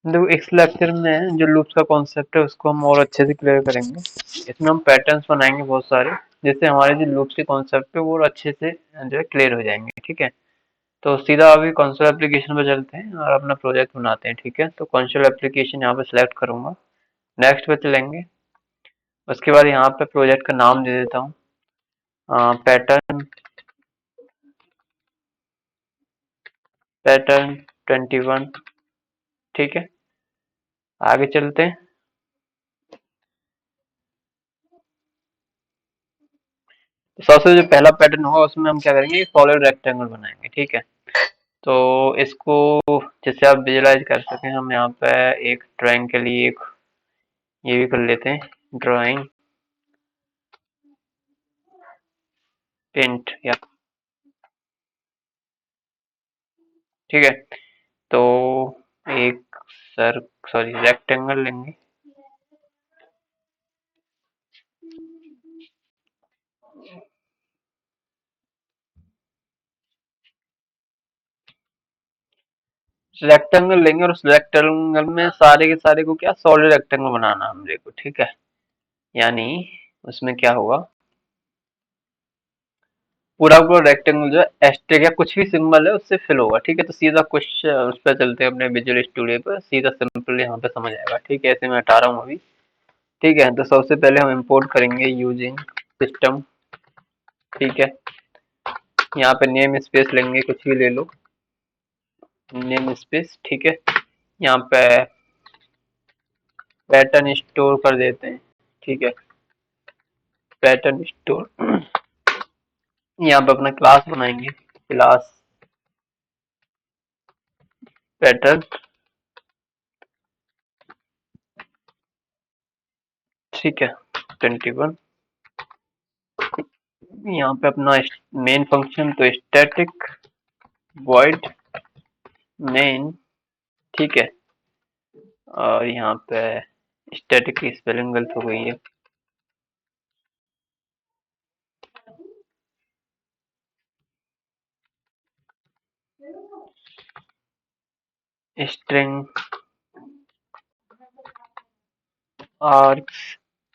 देखो इस लेक्चर में जो लूप्स का कॉन्सेप्ट है उसको हम और अच्छे से क्लियर करेंगे। इसमें हम पैटर्न्स बनाएंगे बहुत सारे, जिससे हमारे जो लूप्स के कॉन्सेप्ट है वो और अच्छे से जो है क्लियर हो जाएंगे। ठीक है, तो सीधा अभी कंसोल एप्लीकेशन पे चलते हैं और अपना प्रोजेक्ट बनाते हैं। ठीक है, तो कंसोल एप्लीकेशन यहाँ पे सिलेक्ट करूंगा, नेक्स्ट पे चलेंगे। उसके बाद यहाँ पे प्रोजेक्ट का नाम दे देता हूँ, पैटर्न पैटर्न 21। ठीक है, आगे चलते हैं। तो सबसे जो पहला पैटर्न होगा उसमें हम क्या करेंगे, सॉलिड रेक्टेंगल बनाएंगे। ठीक है, तो इसको जैसे आप विजुलाइज कर सकें, हम यहाँ पे एक ड्राइंग के लिए एक ये भी कर लेते हैं, ड्राइंग पेंट या। ठीक है, तो एक सर सॉरी रेक्टेंगल लेंगे। रेक्टेंगल लेंगे और उस रेक्टेंगल में सारे के सारे को क्या सॉलिड रेक्टेंगल बनाना है हमरे को। ठीक है, यानी उसमें क्या होगा, पूरा पूरा रेक्टेंगल जो है एस्टेरिक या कुछ भी सिंबल है उससे फिल होगा। ठीक है, तो सीधा कुछ उस पर चलते हैं अपने विजुअल स्टूडियो पर, सीधा सिंपल यहाँ पे समझ आएगा। ठीक है, ऐसे मैं हटा रहा हूँ अभी। ठीक है, तो सबसे पहले हम इंपोर्ट करेंगे यूजिंग सिस्टम। ठीक है, यहाँ पे नेम स्पेस लेंगे, कुछ भी ले लो, नेम स्पेस। ठीक है, यहाँ पे पैटर्न स्टोर कर देते हैं। ठीक है, पैटर्न स्टोर। यहाँ पे अपना क्लास बनाएंगे, क्लास पैटर्न। ठीक है, 21। यहाँ पे अपना मेन फंक्शन तो स्टैटिक वॉइड मेन। ठीक है, और यहाँ पे स्टैटिक की स्पेलिंग गलत हो गई है, स्ट्रिंग आर्क्स।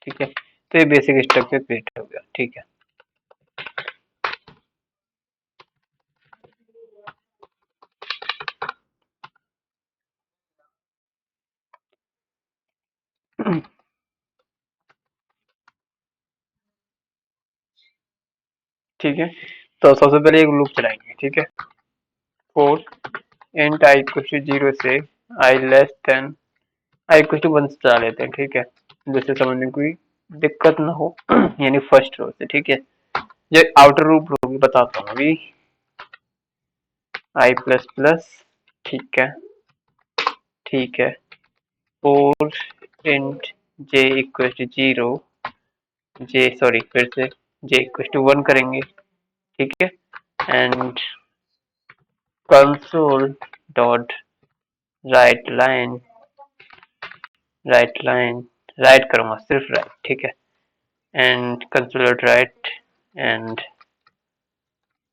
ठीक है, तो ये बेसिक स्ट्रक्चर क्रिएट हो गया। ठीक है, ठीक है, तो सबसे पहले एक लूप चलाएंगे। ठीक है, for int I equal to 0 से I less than I equal to 1 चला लेते हैं। ठीक है, जिससे समझने कोई दिक्कत ना हो, यानी फर्स्ट रो से। ठीक है, जो आउटर लूप होगी बताता हूँ अभी, आई प्लस प्लस। ठीक है, ठीक है, for int j equal to 0, j sorry फिर से जे इक्वल टू 1 करेंगे। ठीक है, and console dot write line, write line write करूंगा सिर्फ राइट। ठीक है, and console dot write end.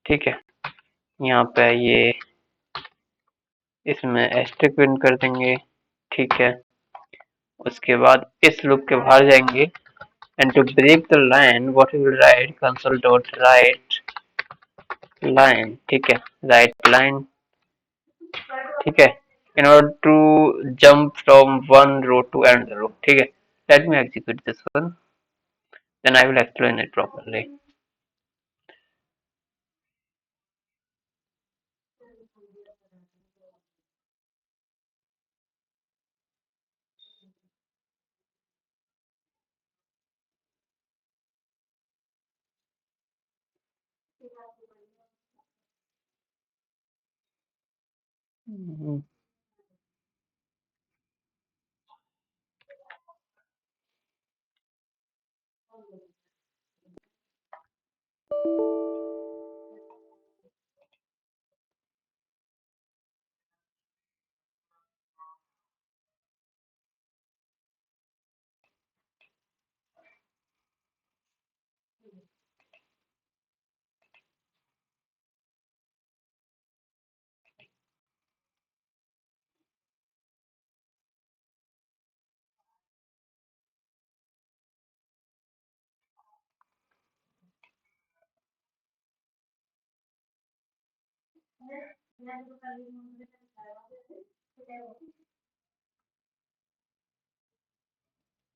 ठीक है, यहाँ पे ये इसमें एस्टेरिक प्रिंट कर देंगे। ठीक है, उसके बाद इस लूप के बाहर जाएंगे, and to break the line what we will write console dot write line. ठीक है, राइट लाइन। ठीक है, in order to jump from one row to another row. ठीक है, let me execute this one, then I will explain it properly.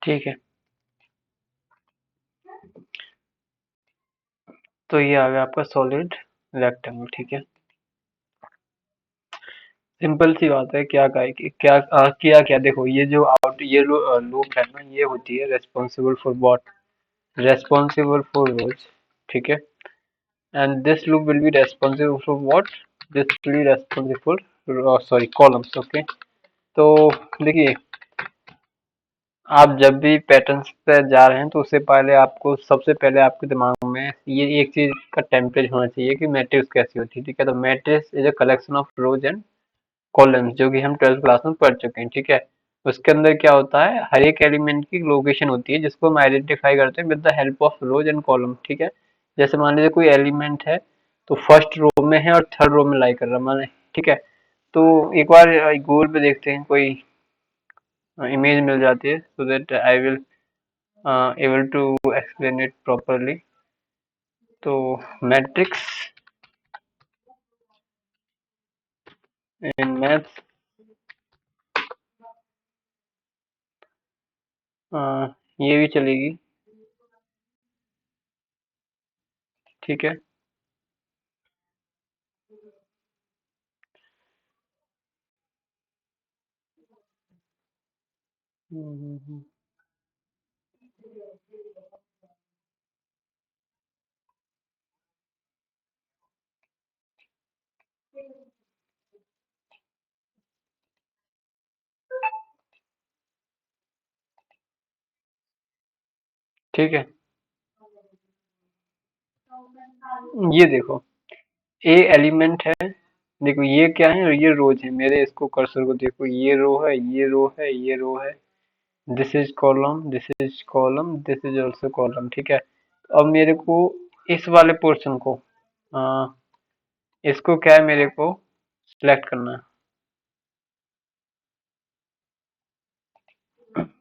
ठीक है, तो ये आ गया आपका सॉलिड रेक्टेंगल। ठीक है, सिंपल सी बात है। क्या का किया क्या, देखो ये जो ये लूप है ना, ये होती है responsible for what, responsible for rows। ठीक है, and this loop will be responsible for what, this will be responsible for sorry columns। okay, तो देखिए, आप जब भी पैटर्न्स पे जा रहे हैं तो उससे पहले आपको, सबसे पहले आपके दिमाग में ये एक चीज का टेम्पलेट होना चाहिए कि मैट्रिक्स कैसी होती है। ठीक है, तो matrix is a collection of rose and columns, जो कि हम 12th क्लास में पढ़ चुके हैं। ठीक है, उसके अंदर क्या होता है, हर एक एलिमेंट की लोकेशन होती है जिसको हम आइडेंटिफाई करते हैं with the help of rose and column. ठीक है, जैसे मान लीजिए कोई एलिमेंट है तो फर्स्ट रो में है और थर्ड रो में लाई कर रहा है माने। ठीक है, तो एक बार गूगल पे देखते हैं, कोई इमेज मिल जाती है, so that I will able to explain it properly. तो मैट्रिक्स इन मैथ्स, ये भी चलेगी। ठीक है, हम्म। ठीक है, ये देखो, ए एलिमेंट है, देखो ये क्या है और ये रोज है मेरे, इसको कर्सर को देखो, ये रो है, ये रो है, ये रो है, this is column, this is column, this is also column. ठीक है, अब मेरे को इस वाले पोर्शन को, आ, इसको क्या है, मेरे को सिलेक्ट करना है,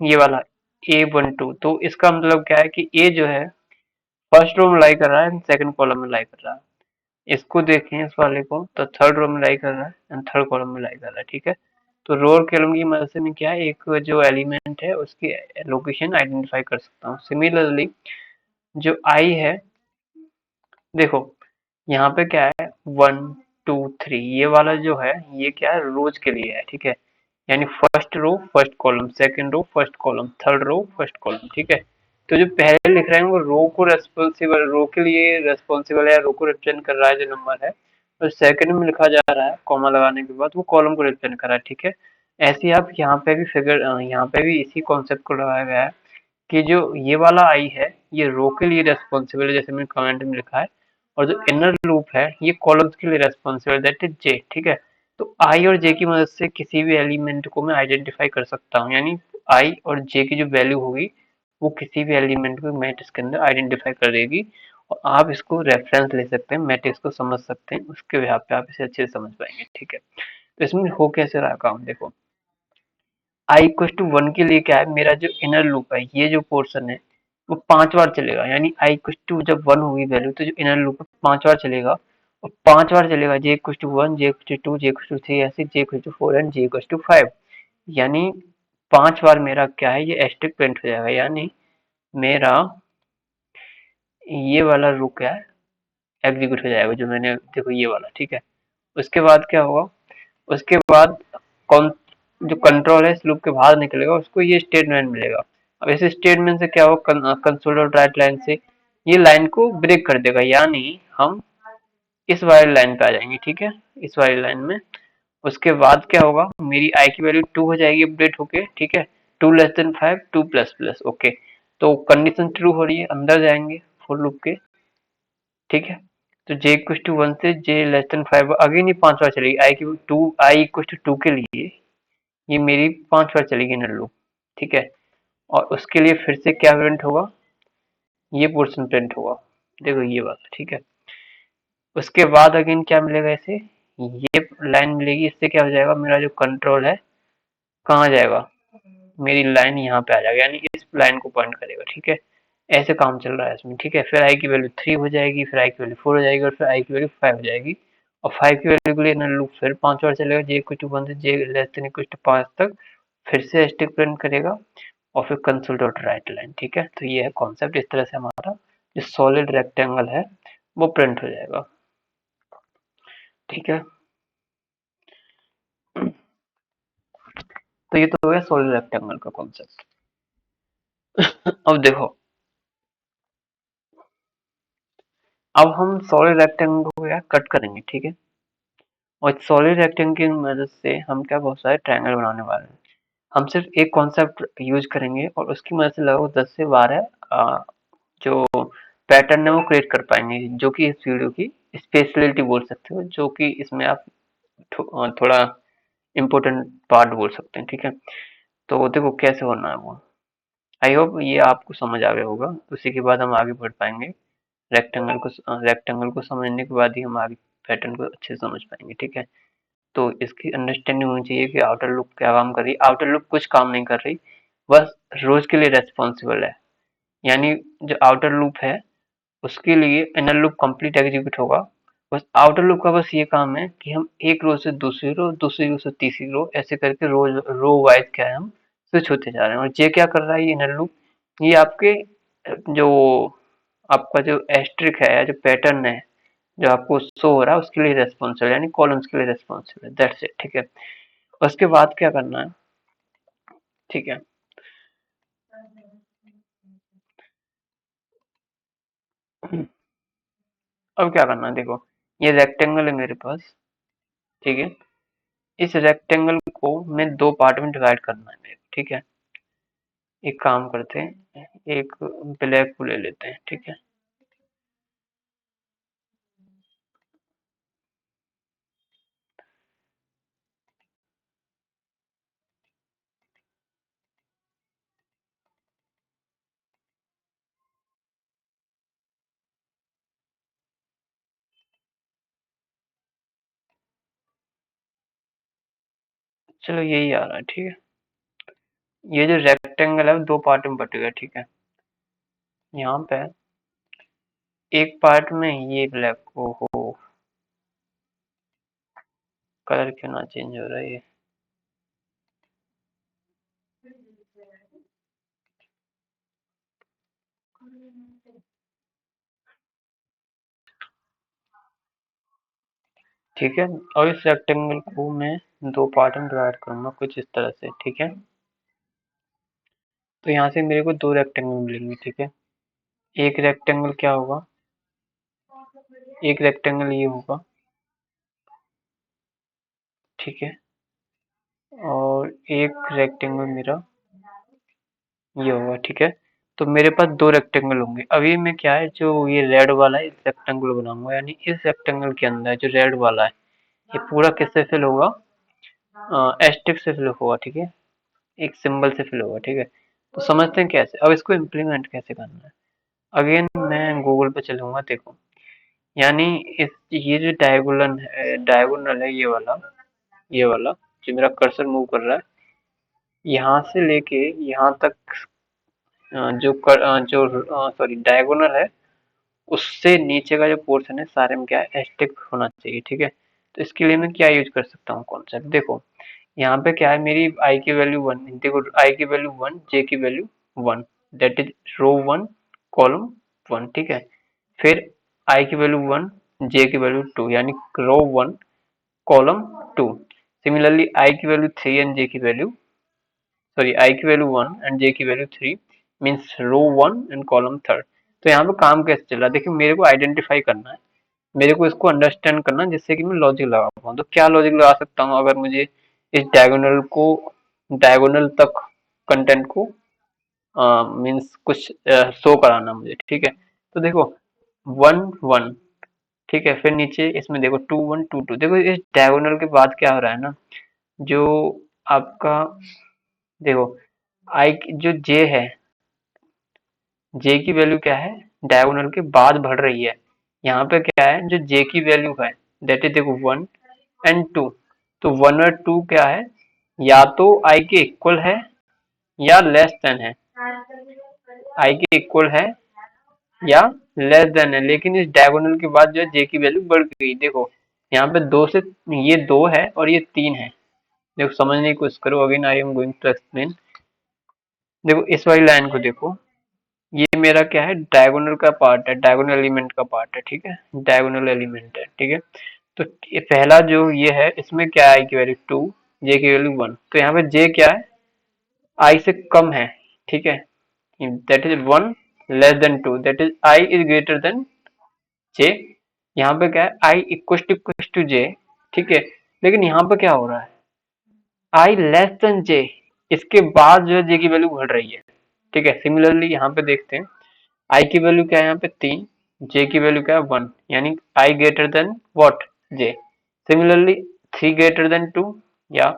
ये वाला A12। तो इसका मतलब क्या है कि ए जो है फर्स्ट रो में लाई कर रहा है, सेकंड कॉलम में लाई कर रहा है। इसको देखें, इस वाले को, तो थर्ड रो में लाई कर रहा है एंड थर्ड कॉलम में लाई कर रहा है। ठीक है, तो रो और कॉलम की मदद से मैं क्या है, एक जो एलिमेंट है उसकी लोकेशन आइडेंटिफाई कर सकता हूँ। सिमिलरली जो आई है, देखो यहाँ पे क्या है, 1 2 3, ये वाला जो है ये क्या है, रोज के लिए है। ठीक है, यानी first row first column, second row first column, third row first column. ठीक है, तो जो पहले लिख रहे हैं वो रो को रेस्पॉन्सिबल, रो के लिए रेस्पॉन्सिबल है, रो को रिप्रेजेंट कर रहा है जो नंबर है, और सेकंड में लिखा जा रहा है कॉमा लगाने के बाद वो कॉलम को रिप्रेजेंट कर रहा है। ठीक है, ऐसे ही आप यहाँ पे भी फिगर, यहाँ पे भी इसी कॉन्सेप्ट को लगाया गया है कि जो ये वाला आई है ये रो के लिए रेस्पॉन्सिबल है, जैसे मैंने कमेंट में लिखा है, और जो इनर लूप है ये कॉलम्स के लिए रेस्पॉन्सिबल, दैट इज जे। ठीक है, तो आई और जे की मदद से किसी भी एलिमेंट को मैं आइडेंटिफाई कर सकता हूँ, यानी आई और जे की जो वैल्यू होगी वो किसी भी एलिमेंट को मैट्रिक्स के अंदर आइडेंटिफाई कर देगी। और आप इसको रेफरेंस ले सकते हैं, मैट्रिक्स को समझ सकते हैं, उसके बिहाफ पे आप इसे अच्छे से समझ पाएंगे। ठीक है, तो इसमें हो कैसे रहा काम, देखो आई इक्वल टू 1 के लिए क्या है, मेरा जो इनर लूप है ये जो पोर्शन है वो 5 बार चलेगा, यानी आई इक्वल टू जब 1 होगी वैल्यू तो जो इनर लूप है 5 बार चलेगा, और 5 बार चलेगा J equal to 1, J equal to 2, J equal to 3, ऐसे J equal to 4 and J equal to 5। यानी 5 बार मेरा क्या है, ये एस्ट्रिक प्रिंट हो जाएगा, यानी मेरा ये वाला रो क्या है, एग्जीक्यूट हो जाएगा, जो मैंने देखो ये वाला। ठीक है, उसके बाद क्या होगा, उसके बाद कौन, जो कंट्रोल है इस लूप के बाहर निकलेगा, उसको ये स्टेटमेंट मिलेगा। अब इस स्टेटमेंट से क्या होगा, कंसोल डॉट राइट लाइन से ये लाइन को ब्रेक कर देगा, यानी हम इस वाली लाइन पे आ जाएंगे। ठीक है, इस वाली लाइन में उसके बाद क्या होगा, मेरी आई की वैल्यू 2 हो जाएगी अपडेट होके। ठीक है, 2 <5, 2 प्लस प्लस। ओके, तो कंडीशन ट्रू हो रही है, अंदर जाएंगे फॉर लूप के। ठीक है, तो जे इक्वल टू 1 से जे लेस देन 5 अगेन ये 5 बार चलेगी, आई की टू, आई इक्वल टू 2 के लिए ये मेरी 5 बार चलेगी नल लूप। ठीक है, और उसके लिए फिर से क्या प्रिंट होगा, ये पोर्शन प्रिंट होगा, देखो ये वाला। ठीक है, उसके बाद अगेन क्या मिलेगा इसे, ये लाइन मिलेगी, इससे क्या हो जाएगा, मेरा जो कंट्रोल है कहाँ जाएगा, मेरी लाइन यहाँ पे आ जाएगा, यानी इस लाइन को पॉइंट करेगा। ठीक है, ऐसे काम चल रहा है इसमें। ठीक है, फिर आई की वैल्यू 3 हो जाएगी, फिर आई की वैल्यू 4 हो जाएगी, और फिर आई की वैल्यू 5 हो जाएगी, और 5 की वैल्यू के लिए इनर लूप फिर 5 बार चलेगा, जे इक्वल टू 1 से जे लेस देन इक्वल टू 5 तक, फिर से स्टिक प्रिंट करेगा और फिर कंसोल डॉट राइट लाइन। ठीक है, तो ये है कॉन्सेप्ट। इस तरह से हमारा जो सॉलिड रेक्टेंगल है वो प्रिंट हो जाएगा। ठीक है, तो ये तो हो गया सॉलिड रेक्टेंगल का कॉन्सेप्ट। अब देखो, अब हम सॉलिड रेक्टेंगल को यार कट करेंगे। ठीक है, और सॉलिड रेक्टेंगल की मदद से हम क्या बहुत सारे ट्रायंगल बनाने वाले हैं। हम सिर्फ एक कॉन्सेप्ट यूज करेंगे और उसकी मदद से लगभग 10 से 12 जो पैटर्न है वो क्रिएट कर पाएंगे, जो कि इस वीडियो की स्पेशलिटी बोल सकते हो, जो कि इसमें आप थोड़ा इम्पोर्टेंट पार्ट बोल सकते हैं। ठीक है, तो देखो कैसे होना है वो। आई होप ये आपको समझ आ गया होगा, उसी के बाद हम आगे बढ़ पाएंगे। रेक्टेंगल को समझने के बाद ही हम आगे पैटर्न को अच्छे से समझ पाएंगे। ठीक है, तो इसकी अंडरस्टैंडिंग होनी चाहिए कि आउटर लूप क्या काम कर रही है। आउटर लूप कुछ काम नहीं कर रही, बस रोज के लिए रेस्पॉन्सिबल है। यानी जो आउटर लूप है उसके लिए इनर लूप कंप्लीट एग्जीक्यूट होगा। बस आउटर लूप का बस ये काम है कि हम एक रो से दूसरी रो, दूसरी रो से तीसरी रो, ऐसे करके रो वाइज क्या है हम स्विच होते जा रहे हैं। और ये क्या कर रहा है, ये इनर लूप, ये आपके जो आपका जो एस्ट्रिक है या जो पैटर्न है जो आपको शो हो रहा है उसके लिए रेस्पॉन्सिबल, यानी कॉलम्स के लिए रेस्पॉन्सिबल है। That's it. ठीक है, उसके बाद क्या करना है। ठीक है, अब क्या करना है, देखो ये रेक्टेंगल है मेरे पास। ठीक है, इस रेक्टेंगल को मैं दो पार्ट में डिवाइड करना है मेरे को। ठीक है, एक काम करते हैं, एक ब्लैक को ले लेते हैं। ठीक है, चलो यही आ रहा है। ठीक है, ये जो रेक्टेंगल है वो दो पार्ट में बटेगा। ठीक है, यहाँ पे एक पार्ट में ये ब्लैक को हो, कलर क्यों ना चेंज हो रहा है ये। ठीक है, और इस रेक्टेंगल को मैं दो पार्ट में डिवाइड करूंगा कुछ इस तरह से। ठीक है, तो यहाँ से मेरे को दो रेक्टेंगल मिलेंगे। ठीक है, एक रेक्टेंगल क्या होगा, एक रेक्टेंगल ये होगा। ठीक है, और एक रेक्टेंगल मेरा ये होगा। ठीक है, तो मेरे पास दो रेक्टेंगल होंगे। अभी मैं क्या है, जो ये रेड वाला है इस रेक्टेंगल को बनाऊंगा, यानी इस रेक्टेंगल के अंदर जो रेड वाला है ये पूरा किससे फिल होगा, एस्टिक से फिल होगा। ठीक है, एक सिंबल से फिल होगा। ठीक है, तो समझते हैं कैसे। अब इसको इम्प्लीमेंट कैसे करना है। अगेन मैं गूगल पे चलूंगा। देखो, यानी इस ये जो डायगोनल है ये वाला जो मेरा कर्सर मूव कर रहा है, यहाँ से लेके यहाँ तक जो सॉरी डायगोनल है उससे नीचे का जो पोर्शन है सारे में क्या है, एस्टिक होना चाहिए। ठीक है, तो इसके लिए मैं क्या यूज कर सकता हूँ कॉन्सेप्ट। देखो यहाँ पे क्या है, मेरी आई की वैल्यू 1, देखो आई की वैल्यू 1, जे की value 1, that is row 1 column 1। ठीक है, फिर आई की वैल्यू 1, जे की वैल्यू 2, यानी रो 1 कॉलम 2। सिमिलरली आई की वैल्यू 3 एंड जे की वैल्यू सॉरी आई की वैल्यू 1 एंड जे की value 3 means row 1 and column 3। तो यहाँ पे काम कैसे चल रहा है, देखिए मेरे को आइडेंटिफाई करना है, मेरे को इसको अंडरस्टैंड करना है जिससे कि मैं लॉजिक लगा पाऊँ। तो क्या लॉजिक लगा सकता हूँ, अगर मुझे इस डायगोनल तक कंटेंट को मीन्स कुछ शो कराना मुझे। ठीक है, तो देखो 1 1, ठीक है, फिर नीचे इसमें देखो 2 1 2 2। देखो इस डायगोनल के बाद क्या हो रहा है ना, जो आपका देखो आई जो जे है, जे की वैल्यू क्या है, डायगोनल के बाद बढ़ रही है। यहाँ पे क्या है, जो जे की वैल्यू है दैट इज देखो 1 एंड 2। तो 1 और 2 क्या है, या तो आई के इक्वल है या लेस देन है, आई के इक्वल है या लेस देन है। लेकिन इस डायगोनल के बाद जो है जे की वैल्यू बढ़ गई। देखो यहाँ पे दो से, ये दो है और ये तीन है। देखो समझने की कोशिश करो, again I am going to explain. देखो इस वाली लाइन को देखो, ये मेरा क्या है, डायगोनल का पार्ट है, डायगोनल एलिमेंट का पार्ट है, ठीक है, डायगोनल एलिमेंट है, ठीक है। तो ये पहला जो ये है, इसमें क्या है, आई की वैल्यू 2, जे की वैल्यू 1। तो यहाँ पे जे क्या है, आई से कम है, ठीक है, that is 1 less than 2, that is I is greater than J. यहाँ पे क्या है, आई इक्वल टू जे, ठीक है। लेकिन यहाँ पे क्या हो रहा है, आई लेस देन जे, इसके बाद जो है जे की वैल्यू बढ़ रही है, ठीक है। सिमिलरली यहाँ पे देखते हैं, आई की वैल्यू क्या है यहाँ पे 3, जे की वैल्यू क्या है 1, यानी I greater than what, J. Similarly 3 greater than 2, या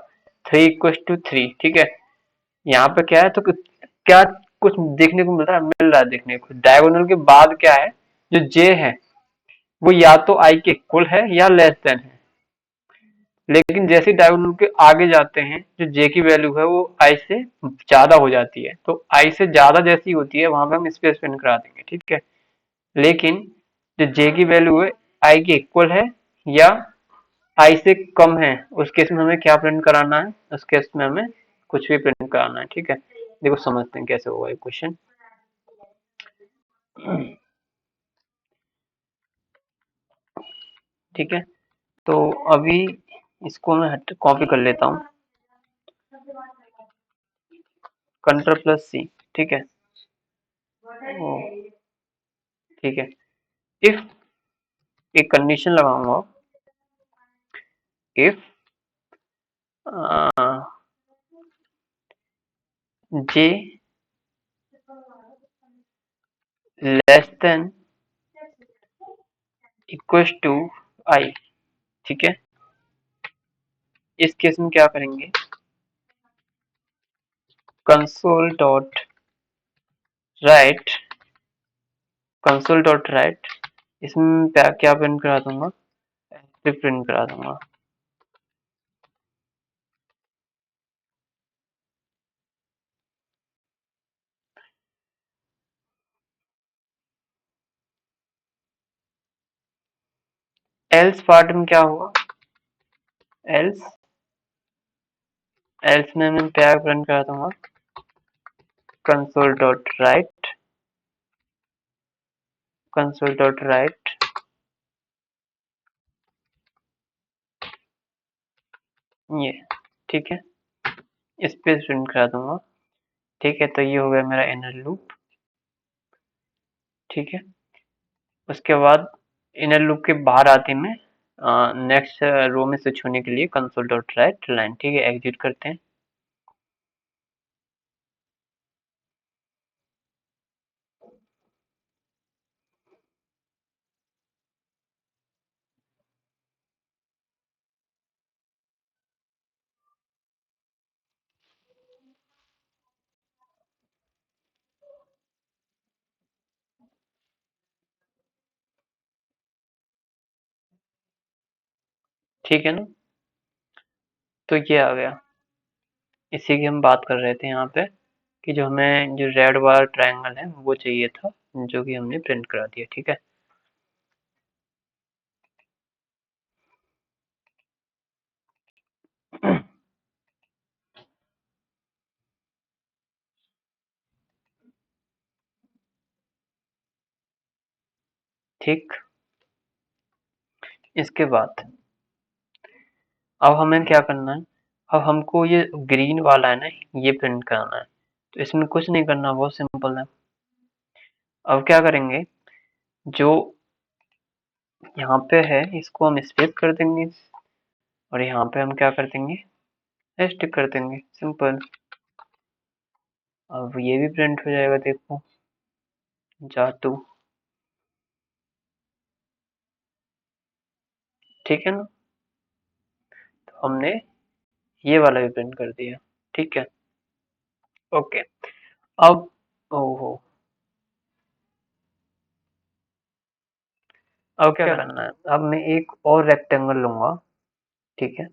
3 इक्वल टू 3, ठीक है। यहाँ पे क्या है, तो क्या कुछ देखने को मिल रहा है देखने को, डायगोनल के बाद क्या है, जो जे है वो या तो आई के इक्वल है या लेस देन है। लेकिन जैसे डायगोनल के आगे जाते हैं, जो जे की वैल्यू है वो आई से ज्यादा हो जाती है। तो आई से ज्यादा जैसी होती है, वहां पे हम स्पेस प्रिंट करा देंगे, ठीक है। लेकिन जो जे की वैल्यू है आई के इक्वल है या आई से कम है, उस केस में हमें क्या प्रिंट कराना है, उस केस में हमें कुछ भी प्रिंट कराना है, ठीक है। देखो समझते हैं कैसे होगा ये क्वेश्चन। ठीक है, तो अभी इसको मैं कॉपी कर लेता हूँ, कंट्रोल प्लस सी, ठीक है। ओ, ठीक है, इफ एक कंडीशन लगाऊंगा, if J less than equal to I, ठीक है। इस केस में क्या करेंगे, console dot write, console dot write, इसमें क्या प्रिंट करा दूंगा, प्रिंट करा दूंगा। एल्स पार्ट में क्या होगा, एल्स एल्स में मैं क्या प्रिंट करा दूंगा, console dot write, console dot right, ये, ठीक है, स्पेस प्रिंट करा दूंगा, ठीक है। तो ये हो गया मेरा इनर लूप, ठीक है। उसके बाद इनर लूप के बाहर आते मैं नेक्स्ट रो में स्विच होने के लिए कंसोल डॉट राइट लाइन, ठीक है, एग्जिट करते हैं। ठीक है ना, तो ये आ गया, इसी की हम बात कर रहे थे यहाँ पे, कि जो हमें जो रेड वाला ट्रायंगल है वो चाहिए था, जो कि हमने प्रिंट करा दिया, ठीक है। ठीक, इसके बाद अब हमें क्या करना है, अब हमको ये ग्रीन वाला है ना, ये प्रिंट कराना है। तो इसमें कुछ नहीं करना, बहुत सिंपल है। अब क्या करेंगे, जो यहाँ पे है इसको हम स्पेस कर देंगे, और यहाँ पे हम क्या कर देंगे, स्टिक कर देंगे, सिंपल। अब ये भी प्रिंट हो जाएगा, देखो जादू, ठीक है ना। तो हमने ये वाला भी प्रिंट कर दिया, ठीक है, ओके। अब ओहो, अब क्या करना है, अब मैं एक और रेक्टेंगल लूंगा, ठीक है।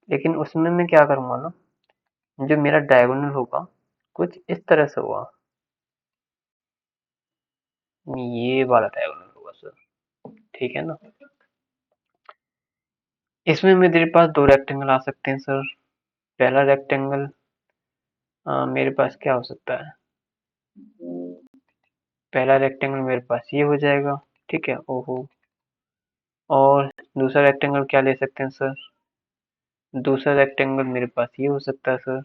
लेकिन उसमें मैं क्या करूंगा ना, जो मेरा डायगोनल होगा कुछ इस तरह से होगा, ये वाला डायगोनल होगा सर, ठीक है ना। इसमें मेरे पास दो रेक्टेंगल आ सकते हैं सर। पहला रेक्टेंगल मेरे पास क्या हो सकता है, पहला रेक्टेंगल मेरे पास ये हो जाएगा, ठीक है। ओहो, और दूसरा रेक्टेंगल क्या ले सकते हैं सर, दूसरा रेक्टेंगल मेरे पास ये हो सकता है सर।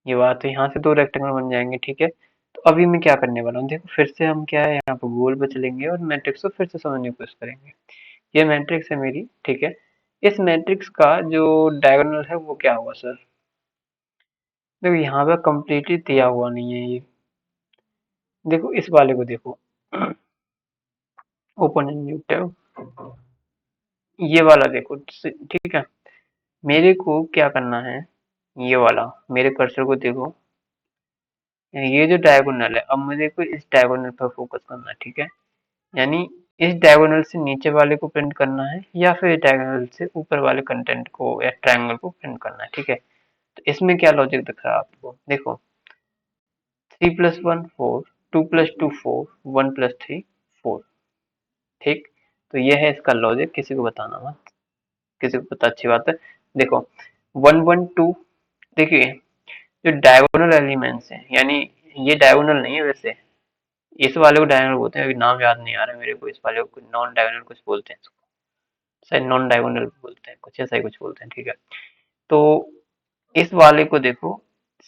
ये बात है, यहाँ से दो रेक्टेंगल बन जाएंगे, ठीक है। तो अभी मैं क्या करने वाला हूँ, देखो फिर से हम क्या है यहाँ पर गोल पे चलेंगे और मैट्रिक्स को फिर से समझने की कोशिश करेंगे। ये मैट्रिक्स है मेरी, ठीक है। इस मैट्रिक्स का जो डायगोनल है वो क्या होगा सर, देखो यहाँ पे कम्प्लीटली दिया हुआ नहीं है ये। देखो इस वाले को देखो, ओपन एंड न्यू टैब, ये वाला देखो, ठीक है। मेरे को क्या करना है, ये वाला मेरे कर्सर को देखो, ये जो डायगोनल है, अब मुझे को इस डायगोनल पर फोकस करना है, ठीक है। यानी इस डायगोनल से नीचे वाले को प्रिंट करना है या फिर इस डायगोनल से ऊपर वाले कंटेंट को या ट्रायंगल को प्रिंट करना है, ठीक है। तो इसमें क्या लॉजिक दिख रहा है आपको, देखो 3+1 4, 2+2 4, 1+3 4, ठीक। तो ये है इसका लॉजिक, किसी को बताना मत, किसी को पता अच्छी बात है। देखो 1 1 2, देखिए जो डायगोनल एलिमेंट्स हैं, यानी ये डायगोनल नहीं है वैसे, इस वाले को डायगोनल बोलते हैं, अभी नाम याद नहीं आ रहा है मेरे को, इस वाले को नॉन डायगोनल कुछ बोलते हैं, शायद नॉन डायगोनल बोलते हैं, कुछ ऐसा ही कुछ बोलते हैं, ठीक है। तो इस वाले को देखो,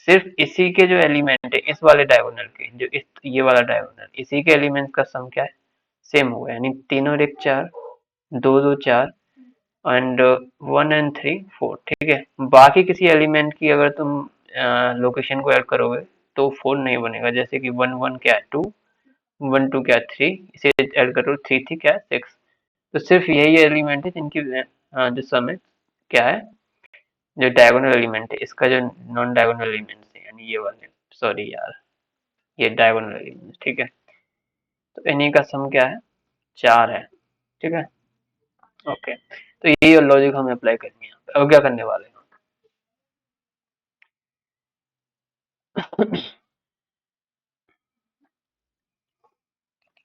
सिर्फ इसी के जो एलिमेंट है इस वाले डायगोनल के, जो इस ये वाला डायगोनल, इसी के एलिमेंट का सम क्या है, सेम होगा, यानी 3 और 1 4, 2 2 4 एंड 1 एंड 3 4, ठीक है। बाकी किसी एलिमेंट की अगर तुम लोकेशन को ऐड करोगे तो 4 नहीं बनेगा, जैसे कि 1 1 क्या है 2, 1 2 क्या है 3, इसे ऐड करो 3 3 क्या है 6। तो सिर्फ यही एलिमेंट है जिनकी जो सम है क्या है, जो डायगोनल एलिमेंट है, इसका जो नॉन डायगोनल एलिमेंट है, यानी ये वाले, सॉरी यार, ये डायगोनल एलिमेंट, ठीक है। तो इन्हीं का सम क्या है, 4 है, ठीक है। ओके, तो यही लॉजिक हमें अप्लाई करनी है। अब क्या करने वाले हैं,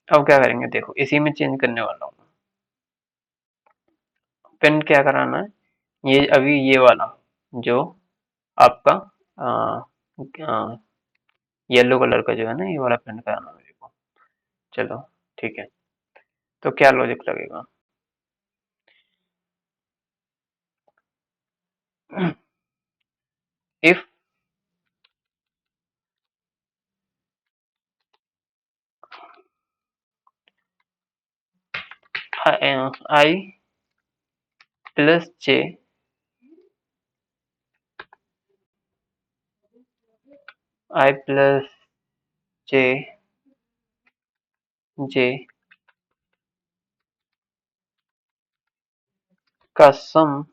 अब क्या करेंगे, देखो इसी में चेंज करने वाला हूँ, पेन क्या कराना है, ये अभी ये वाला जो आपका येलो कलर का जो है ना, ये वाला पेन कराना है मेरे को। चलो ठीक है, तो क्या लॉजिक लगेगा, if I plus J I plus J J का सम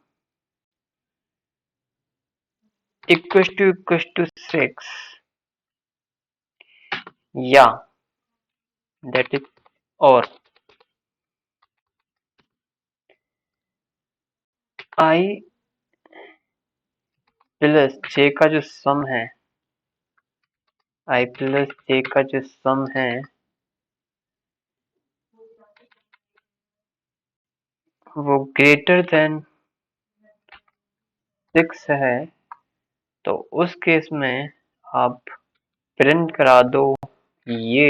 इक्वल टू 6, या दैट इज, और I प्लस जे का जो सम है, I प्लस जे का जो सम है वो ग्रेटर देन 6 है, तो उस केस में आप प्रिंट करा दो ये,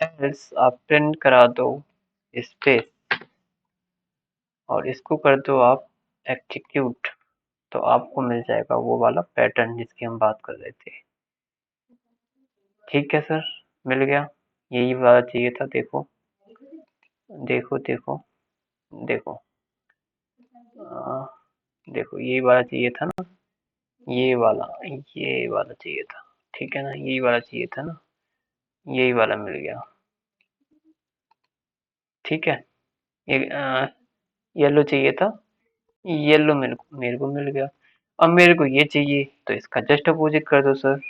एल्स आप प्रिंट करा दो स्पेस, और इसको कर दो आप एग्जीक्यूट, तो आपको मिल जाएगा वो वाला पैटर्न जिसकी हम बात कर रहे थे। ठीक है सर, मिल गया, यही वाला चाहिए था। देखो देखो देखो देखो, आ, देखो यही वाला चाहिए था ना, ये वाला चाहिए था, ठीक है ना, यही वाला चाहिए था ना, यही वाला मिल गया, ठीक है। ये येलो चाहिए था, येलो मेरे को मिल गया। अब मेरे को ये चाहिए, तो इसका जस्ट अपोजिट कर दो सर।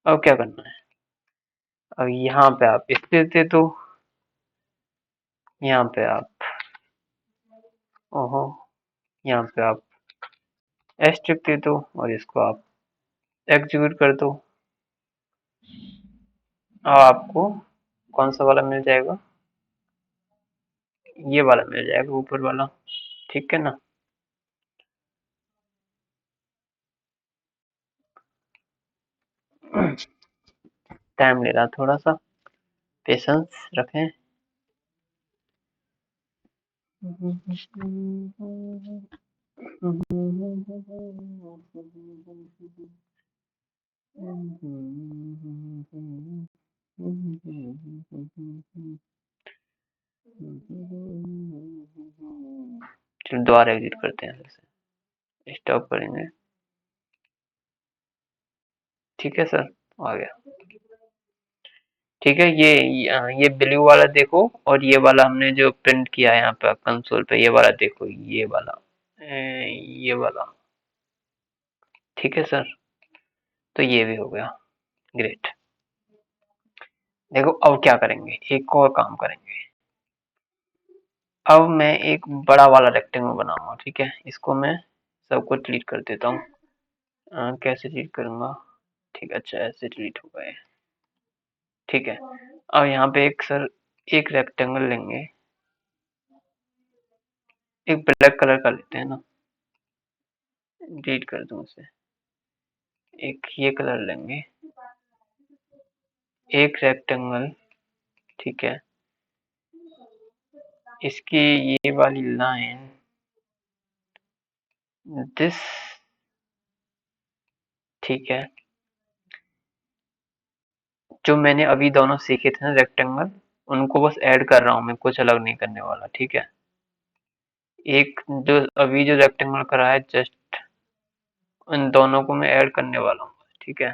अब क्या करना है, अब यहाँ पे आप स्पेस दे दो, यहाँ पे आप, ओहो, यहाँ पे आप एस्ट्रिक दे दो और इसको आप एग्जीक्यूट कर दो। अब आपको कौन सा वाला मिल जाएगा, ये वाला मिल जाएगा ऊपर वाला, ठीक है ना। टाइम ले रहा, थोड़ा सा पेशेंस रखें। चलो दोबारा एग्जिट करते हैं, स्टॉप करेंगे। ठीक है सर, आ गया। ठीक है, ये ब्लू वाला देखो, और ये वाला हमने जो प्रिंट किया है यहाँ पे कंसोल पे, ये वाला देखो, ये वाला, ये वाला। ठीक है सर, तो ये भी हो गया, ग्रेट। देखो अब क्या करेंगे, एक और काम करेंगे। अब मैं एक बड़ा वाला रेक्टेंगल बनाऊंगा, ठीक है। इसको मैं सबको डिलीट कर देता हूँ। कैसे डिलीट करूंगा, ठीक है, अच्छा ऐसे डिलीट हो गए। ठीक है, अब यहाँ पे एक सर एक रेक्टेंगल लेंगे, एक ब्लैक कलर का लेते हैं ना, डिलीट कर दूं उसे। एक ये कलर लेंगे, एक रेक्टेंगल, ठीक है। इसकी ये वाली लाइन दिस, ठीक है। जो मैंने अभी दोनों सीखे थे ना रेक्टेंगल, उनको बस ऐड कर रहा हूँ मैं, कुछ अलग नहीं करने वाला, ठीक है। एक जो अभी जो रेक्टेंगल करा है, जस्ट उन दोनों को मैं ऐड करने वाला हूँ, ठीक है।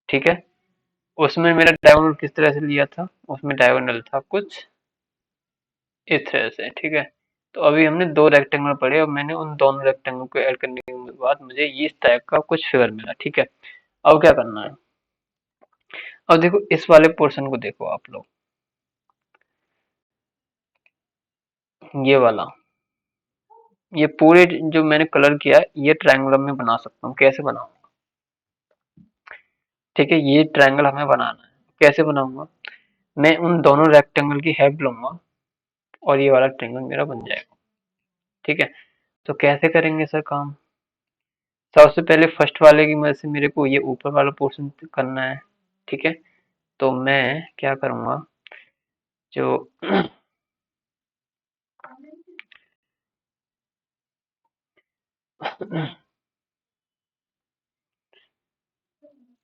ठीक है, उसमें मेरा डायगोनल किस तरह से लिया था, उसमें डायगोनल था कुछ इस तरह से, ठीक है। तो अभी हमने दो रेक्टेंगल पढ़े और मैंने उन दोनों रेक्टेंगल को ऐड करने के बाद मुझे इस टाइप का कुछ फिगर मिला, ठीक है। अब क्या करना है, अब देखो इस वाले पोर्शन को देखो आप लोग, ये वाला, ये पूरे जो मैंने कलर किया है, ये ट्रायंगल में बना सकता हूँ। कैसे बनाऊंगा, ठीक है, ये ट्रायंगल हमें बनाना है। कैसे बनाऊंगा, मैं उन दोनों रेक्टेंगल की हेल्प लूंगा और ये वाला ट्रायंगल मेरा बन जाएगा, ठीक है। तो कैसे करेंगे सर काम, सबसे पहले फर्स्ट वाले की मदद से मेरे को ये ऊपर वाला पोर्शन करना है, ठीक है। तो मैं क्या करूंगा, जो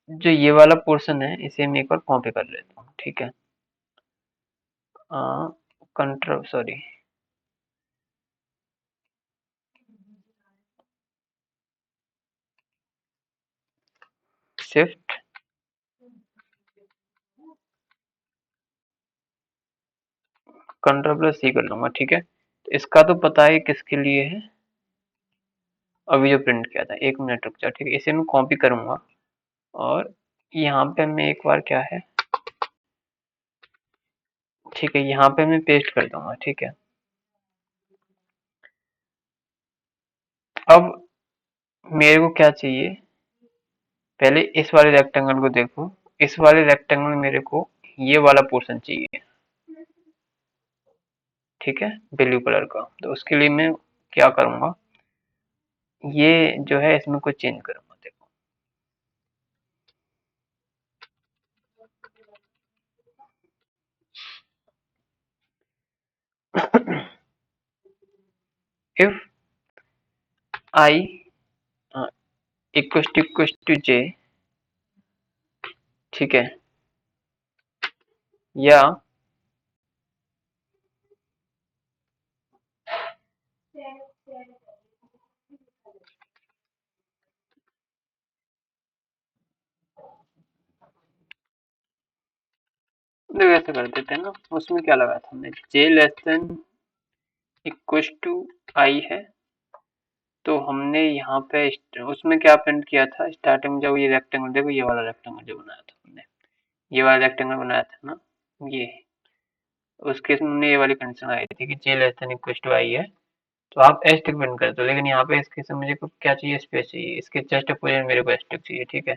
जो ये वाला पोर्शन है, इसे मैं एक बार कॉपी कर लेता हूँ, ठीक है। Control sorry, shift, control plus C कर लूंगा, ठीक है। तो इसका तो पता है किसके लिए है, अभी जो प्रिंट किया था। एक मिनट रुक जाओ, ठीक है, इसे मैं कॉपी करूंगा और यहाँ पे मैं एक बार क्या है, ठीक है, यहाँ पे मैं पेस्ट कर दूंगा, ठीक है। अब मेरे को क्या चाहिए, पहले इस वाले रेक्टेंगल को देखो, इस वाले रेक्टेंगल में मेरे को ये वाला पोर्शन चाहिए, ठीक है, ब्लू कलर का। तो उसके लिए मैं क्या करूंगा, ये जो है इसमें कुछ चेंज करूंगा, देखो। इफ आई इक्वल टू जे, ठीक है, या देखो ऐसे कर देते हैं ना, उसमें क्या लगाया था हमने, जे लेस देन इक्वल टू आई है। तो हमने यहाँ पे उसमें क्या प्रिंट किया था स्टार्टिंग में, जब ये रेक्टेंगल, देखो ये वाला रेक्टेंगल जो बनाया था हमने, ये वाला रेक्टेंगल बनाया था ना, ये उसके हमने ये वाली कंडीशन आई थी कि जे लेस देन इक्वल टू आई है। तो आप एच तक प्रिंट करते हो, लेकिन यहाँ पे इसके से मुझे को क्या चाहिए, स्पेस चाहिए, इसके जस्ट अपोजिट मेरे को एच तक चाहिए, ठीक है।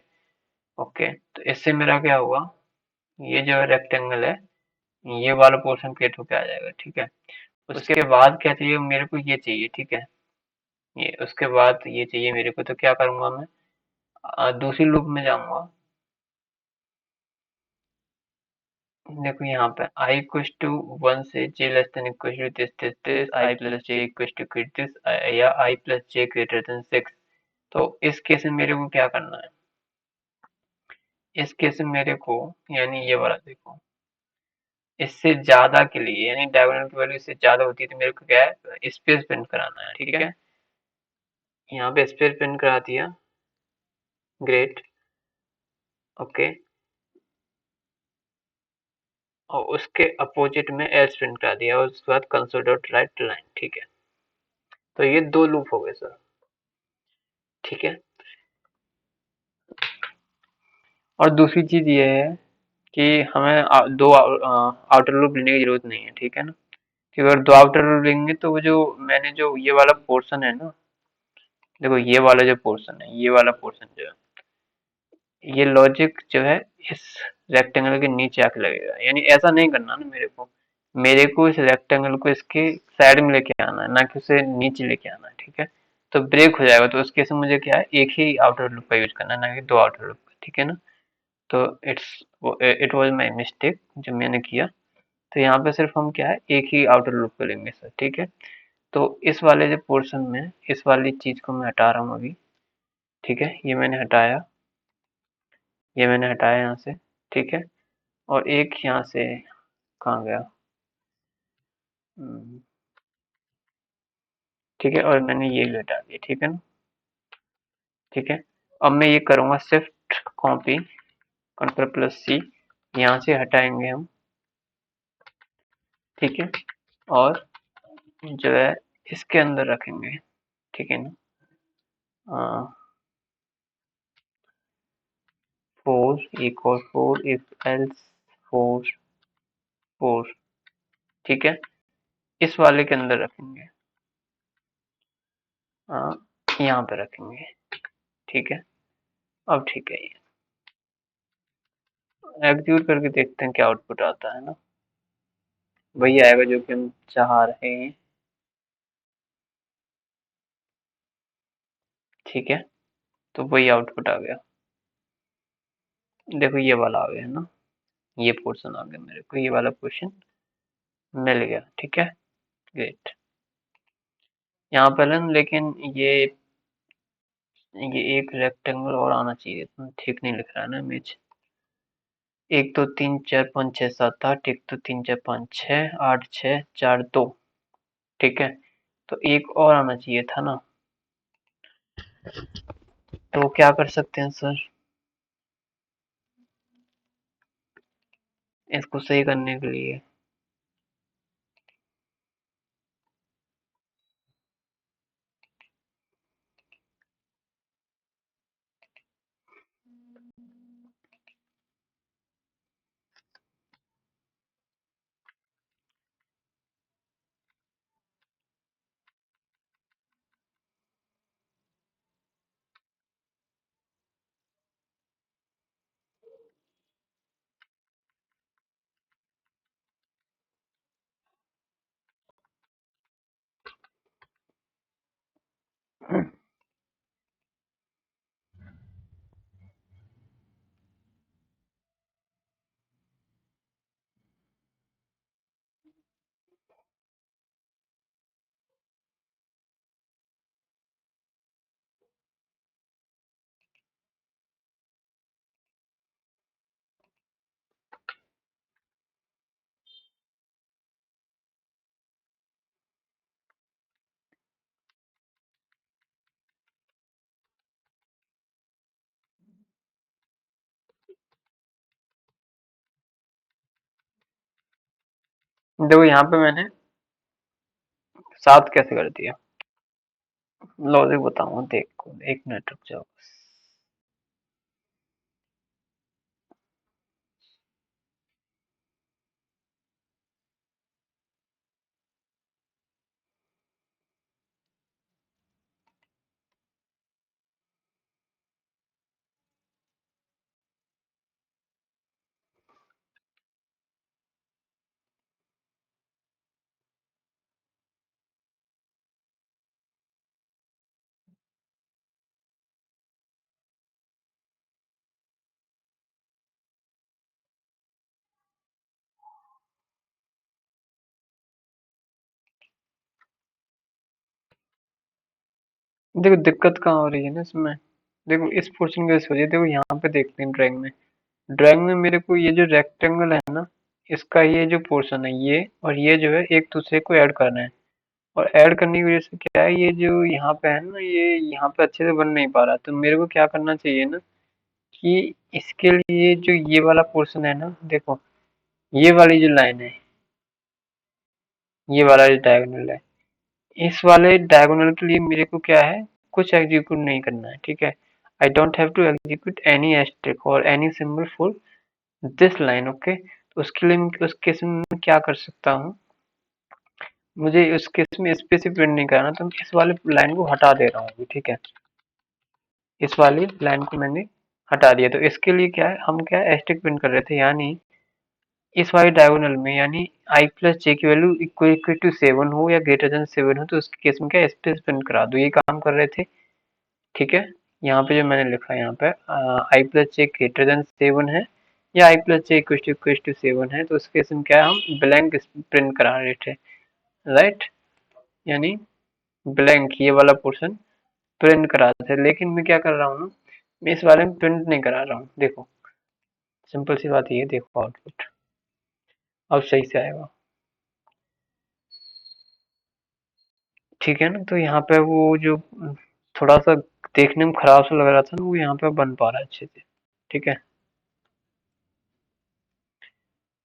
ओके, तो इससे मेरा क्या होगा, ये जो रेक्टेंगल है ये वाला पोर्शन क्रिएट होके आ जाएगा, ठीक है। उसके बाद क्या चाहिए मेरे को, ये चाहिए, ठीक है। ये उसके बाद ये चाहिए मेरे को, तो क्या करूंगा मैं, दूसरी लूप में जाऊंगा। देखो यहाँ पे i इक्वल्स टू 1 से j less than equals to this i plus j equals to this, या i plus j greater than 6। तो इस केस में मेरे को क्या करना है, इस केस में मेरे को, यानी ये वाला देखो, इससे ज्यादा के लिए, यानी डायगोनल की वैल्यू इससे ज्यादा होती है, तो मेरे को क्या है, स्पेस प्रिंट कराना है, ठीक है। यहाँ पे स्पेस प्रिंट करा दिया, ग्रेट, ओके। और उसके अपोजिट में एल्स प्रिंट करा दिया, और उसके बाद कंसोल डॉट राइट लाइन, ठीक है। तो ये दो लूप हो गए सर, ठीक है। और दूसरी चीज ये है कि हमें दो आउटर लूप लेने की जरूरत नहीं है, ठीक है ना। क्योंकि अगर दो आउटर लूप लेंगे तो वो जो मैंने जो ये वाला पोर्शन है ना, देखो ये वाला जो पोर्शन है, ये वाला पोर्शन जो है, ये लॉजिक जो है इस रेक्टेंगल के नीचे आके लगेगा। यानी ऐसा नहीं करना ना मेरे को इस रेक्टेंगल को इसके साइड में लेके आना है, ना कि उसे नीचे लेके आना है, ठीक है। तो ब्रेक हो जाएगा, तो उसके से मुझे क्या है, एक ही आउटर लूप का यूज करना है, ना कि दो आउटर लूप का, ठीक है ना। तो इट वॉज माई मिस्टेक जो मैंने किया। तो यहाँ पे सिर्फ हम क्या है, एक ही आउटर लूप को लेंगे सर, ठीक है। तो इस वाले जो पोर्शन में इस वाली चीज को मैं हटा रहा हूँ अभी, ठीक है। ये मैंने हटाया, ये मैंने हटाया यहाँ से, ठीक है। और एक यहाँ से कहाँ गया, हम्म, ठीक है। और मैंने ये भी हटा दिया, ठीक है ना, ठीक है। अब मैं ये करूँगा शिफ्ट कॉपी, कंट्रोल प्लस सी, यहाँ से हटाएंगे हम, ठीक है। और जो है इसके अंदर रखेंगे, ठीक है ना, 4 एक और 4 इफ एल्स 4 4, ठीक है। इस वाले के अंदर रखेंगे, यहाँ पे रखेंगे, ठीक है। अब ठीक है, ये एग्जीक्यूट करके देखते हैं क्या आउटपुट आता है ना, वही आएगा जो कि हम चाह रहे हैं, ठीक है। तो वही आउटपुट आ गया, देखो ये वाला आ गया ना, ये पोर्शन आ गया, मेरे को ये वाला पोर्शन मिल गया, ठीक है। ग्रेट। यहाँ पर ना, लेकिन ये एक रेक्टेंगल और आना चाहिए, इतना ठीक नहीं लिख रहा है ना इमेज। एक दो तीन चार पाँच छः सात आठ, एक दो तीन चार पाँच छः आठ छः चार दो, ठीक है। तो एक और आना चाहिए था ना, तो क्या कर सकते हैं सर, इसको सही करने के लिए। देखो यहाँ पे मैंने 7 कैसे कर दिया, लॉजिक बताऊंगा, देखो एक मिनट रुक जाओ। देखो दिक्कत कहाँ हो रही है ना इसमें। देखो इस पोर्शन की वजह से हो रही है। देखो यहाँ पे देखते हैं ड्राइंग में मेरे को ये जो रेक्टेंगल है ना, इसका ये जो पोर्शन है ये और ये जो है एक दूसरे को ऐड करना है। और ऐड करने की वजह से क्या है, ये जो यहाँ पे है ना, ये यहाँ पे अच्छे से बन नहीं पा रहा। तो मेरे को क्या करना चाहिए ना कि इसके लिए जो ये वाला पोर्शन है ना, देखो ये वाली जो लाइन है, ये वाला जो डायगोनल है, इस वाले डायगोनल के लिए मेरे को क्या है, कुछ एग्जीक्यूट नहीं करना है, ठीक है। I don't have to execute any asterisk और any symbol for this line, okay. तो उसके लिए मैं उस केस में मैं क्या कर सकता हूँ, मुझे उस केस में स्पेसिफिक प्रिंट नहीं करना, तो मैं इस वाले लाइन को हटा दे रहा हूँ अभी, ठीक है। इस वाली लाइन को मैंने हटा दिया। तो इसके लिए क्या है, हम क्या एस्टेरिक प्रिंट कर रहे थे, यानी इस वाले डायगोनल में, यानी आई प्लस जे की वैल्यू इक्वल टू 7 हो या ग्रेटर देन 7 हो, तो उस केस में क्या स्पेस प्रिंट करा दो, ये काम कर रहे थे, ठीक है। यहाँ पे जो मैंने लिखा है, यहाँ पे आई प्लस जे ग्रेटर देन 7 है या आई प्लस जे इक्वल टू 7 है, तो उस केस में क्या है, हम ब्लैंक प्रिंट करा रहे थे, राइट। यानी ब्लैंक ये वाला पोर्शन प्रिंट करा रहे थे, लेकिन मैं क्या कर रहा हूँ ना, मैं इस वाले में प्रिंट नहीं करा रहा हूँ। देखो सिंपल सी बात ये है, देखो आउटपुट अब सही से आएगा, ठीक है ना। तो यहाँ पे वो जो थोड़ा सा देखने में खराब सा लग रहा था ना, वो यहाँ पे बन पा रहा है अच्छे से, ठीक है।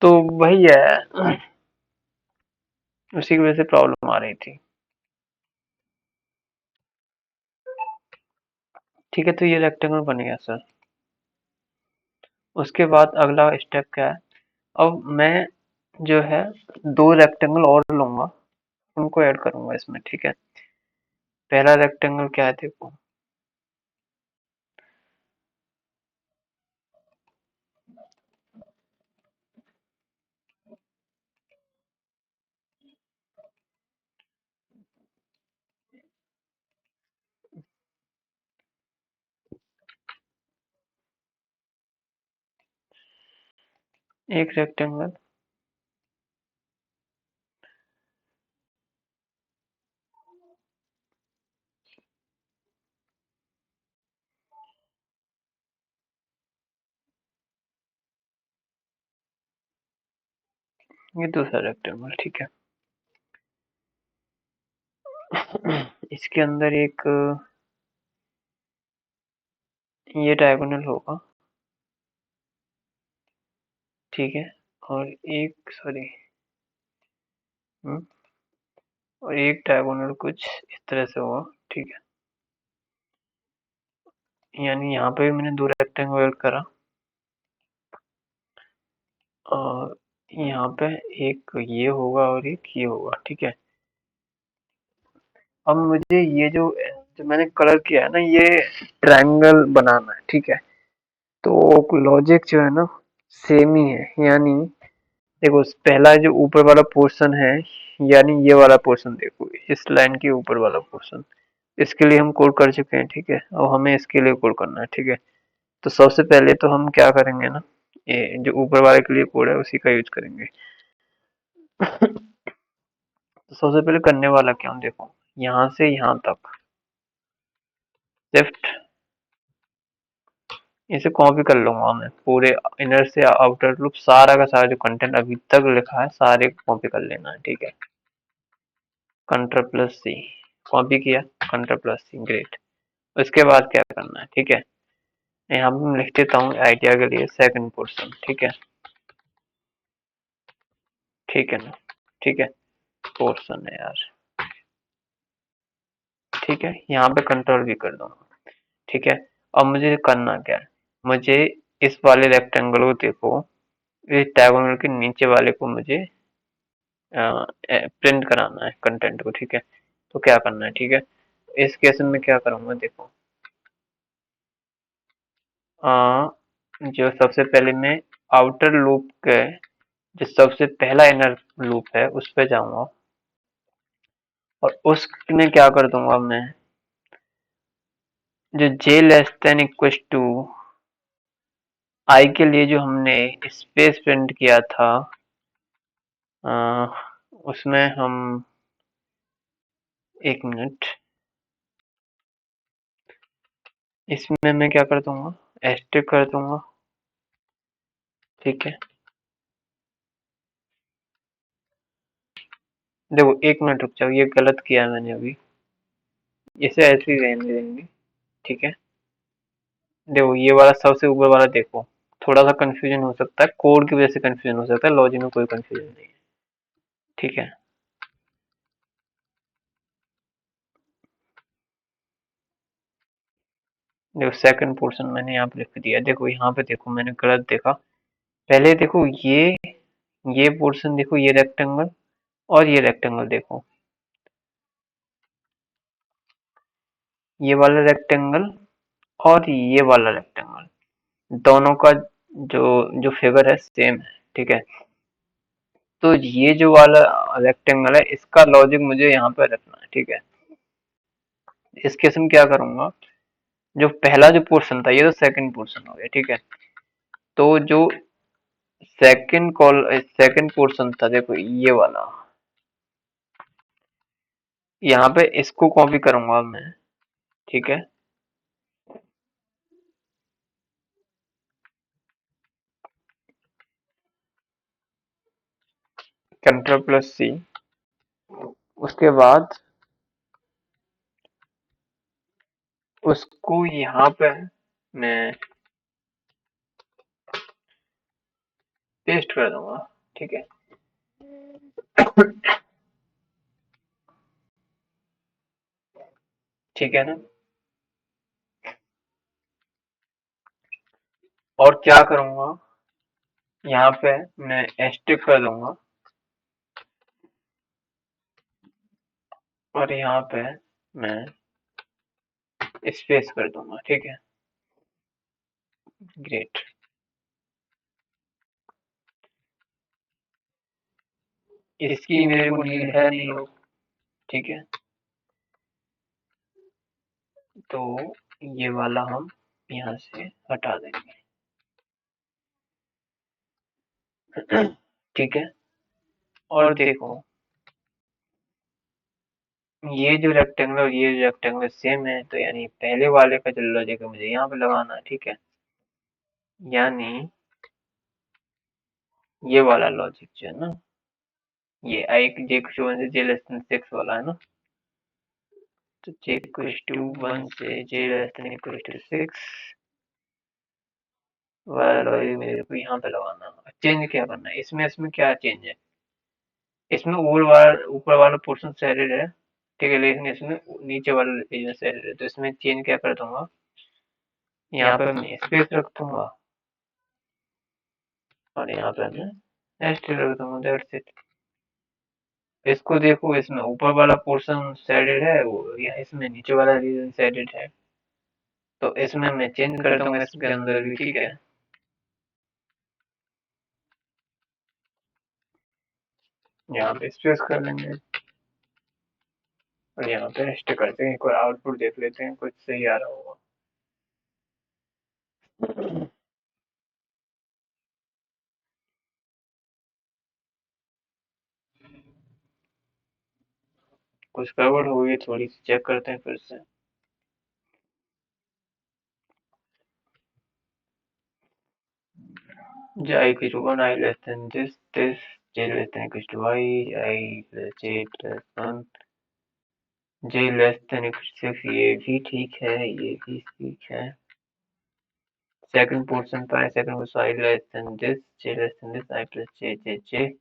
तो वही है, उसी की वजह से प्रॉब्लम आ रही थी, ठीक है। तो ये रेक्टेंगल बन गया सर। उसके बाद अगला स्टेप क्या है, अब मैं जो है दो रेक्टेंगल और लूंगा, उनको ऐड करूंगा इसमें, ठीक है। पहला रेक्टेंगल क्या है, देखो एक रेक्टेंगल, ये दूसरा रेक्टेंगल, ठीक है। इसके अंदर एक ये डायगोनल होगा, ठीक है। और एक सॉरी, और एक डायगोनल कुछ इस तरह से होगा, ठीक है। यानी यहाँ पे भी मैंने दो रेक्टेंगल ऐड करा, और यहाँ पे एक ये होगा और एक ये होगा, ठीक है। अब मुझे ये जो मैंने कलर किया है ना, ये ट्रायंगल बनाना है, ठीक है। तो लॉजिक जो है ना सेम ही है, यानी देखो पहला जो ऊपर वाला पोर्शन है, यानी ये वाला पोर्शन, देखो इस लाइन के ऊपर वाला पोर्शन, इसके लिए हम कोड कर चुके हैं, ठीक है। अब हमें इसके लिए कोड करना है, ठीक है। तो सबसे पहले तो हम क्या करेंगे ना, ये जो ऊपर वाले के लिए कोड है उसी का यूज करेंगे। तो सबसे पहले करने वाला क्या हूँ, देखो यहाँ से यहाँ तक शिफ्ट, इसे कॉपी कर लूंगा मैं, पूरे इनर से आउटर लूप सारा का सारा जो कंटेंट अभी तक लिखा है सारे कॉपी कर लेना है, ठीक है। कंट्रोल प्लस सी, कॉपी किया, कंट्रोल प्लस सी, ग्रेट। उसके बाद क्या करना है, ठीक है। यहाँ पे मैं लिख देता हूँ आइडिया के लिए सेकंड पोर्शन, ठीक है, ठीक है ना, ठीक है। पोर्शन है यार, ठीक है। यहाँ पे कंट्रोल भी कर दूंगा, ठीक है। अब मुझे करना क्या है, मुझे इस वाले रेक्टेंगल को देखो, इस डायगोनल के नीचे वाले को मुझे प्रिंट कराना है कंटेंट को, ठीक है। तो क्या करना है, ठीक है। इस केस में क्या करूंगा, देखो जो सबसे पहले मैं आउटर लूप के जो सबसे पहला इनर लूप है उस पे जाऊंगा, और उसमें क्या कर दूंगा मैं, जो j less than equal to I के लिए जो हमने स्पेस प्रिंट किया था, अ, उसमें हम एक मिनट, इसमें मैं क्या कर दूंगा, एस्टेरिक कर दूंगा। ठीक है, देखो 1 मिनट रुक जाओ, ये गलत किया है मैंने अभी, इसे ऐसे ही रहने देंगे। ठीक है, देखो ये वाला सबसे ऊपर वाला देखो, थोड़ा सा कंफ्यूजन हो सकता है, कोड की वजह से कंफ्यूजन हो सकता है, लॉजिक में कोई कंफ्यूजन नहीं है। ठीक है, देखो सेकंड पोर्शन मैंने यहाँ पे लिख दिया। देखो यहाँ पे देखो, मैंने गलत देखा। पहले देखो ये पोर्शन देखो, ये रेक्टेंगल और ये रेक्टेंगल देखो, ये वाला रेक्टेंगल और ये वाला रेक्टेंगल, दोनों का जो जो फिगर है सेम है। ठीक है, तो ये जो वाला रेक्टेंगल है, इसका लॉजिक मुझे यहाँ पे रखना है। ठीक है, इस केस में क्या करूंगा, जो पहला जो पोर्शन था, ये तो सेकंड पोर्शन हो गया। ठीक है, तो जो सेकंड पोर्शन था, देखो ये वाला, यहाँ पे इसको कॉपी करूंगा मैं। ठीक है, Ctrl+C, उसके बाद उसको यहाँ पे मैं पेस्ट कर दूंगा। ठीक है, ठीक है ना, और क्या करूंगा, यहाँ पे मैं एस्टिक कर दूंगा और यहाँ पे मैं स्पेस कर दूंगा। ठीक है, ग्रेट। इसकी मेरे को नीड है नहीं लोग। ठीक है, तो ये वाला हम यहाँ से हटा देंगे। ठीक है, और देखो ये जो रेक्टेंगल और ये जो रेक्टेंगल सेम है, तो यानी पहले वाले का जो लॉजिक है मुझे यहाँ पे लगाना है। ठीक है, यानी ये वाला लॉजिक जो है ना, ये आई जे इक्वल टू 1 से जे लेस देन 6 वाला है ना, तो जे इक्वल टू 1 से जे लेस देन इक्वल टू 6 वाला लॉजिक मेरे को यहाँ पे लगाना है। चेंज क्या करना है इसमें, इसमें क्या चेंज है, इसमें ऊपर वाला पोर्शन सैलड है। ठीक है, लेकिन इसमें नीचे वाला रीजन सैलड है, तो इसमें चेंज क्या कर दूंगा, यहाँ पे मैं स्पेस रख दूंगा और यहाँ पे मैं एस्टेरिक रख दूंगा, दैट्स इट। इसको देखो, इसमें ऊपर वाला पोर्शन सैलड है, वो या इसमें नीचे वाला रीजन सैलड है, तो इसमें मैं चेंज कर दूंगा इसके अंदर भी। ठीक है, यहाँ पे स्पेस कर लेंगे और यहाँ पे एस्टेरिक करते हैं, एक बार आउटपुट देख लेते हैं कुछ सही आ रहा होगा। कुछ गड़बड़ हुई है थोड़ी सी, चेक करते हैं फिर से। j equal to 1, I less than this, j less than equals to I plus j plus 1, j less than equals to 6, ये भी ठीक है, ये भी ठीक है। सेकंड पोर्शन पर second portion I less than this, j less than this, I plus j।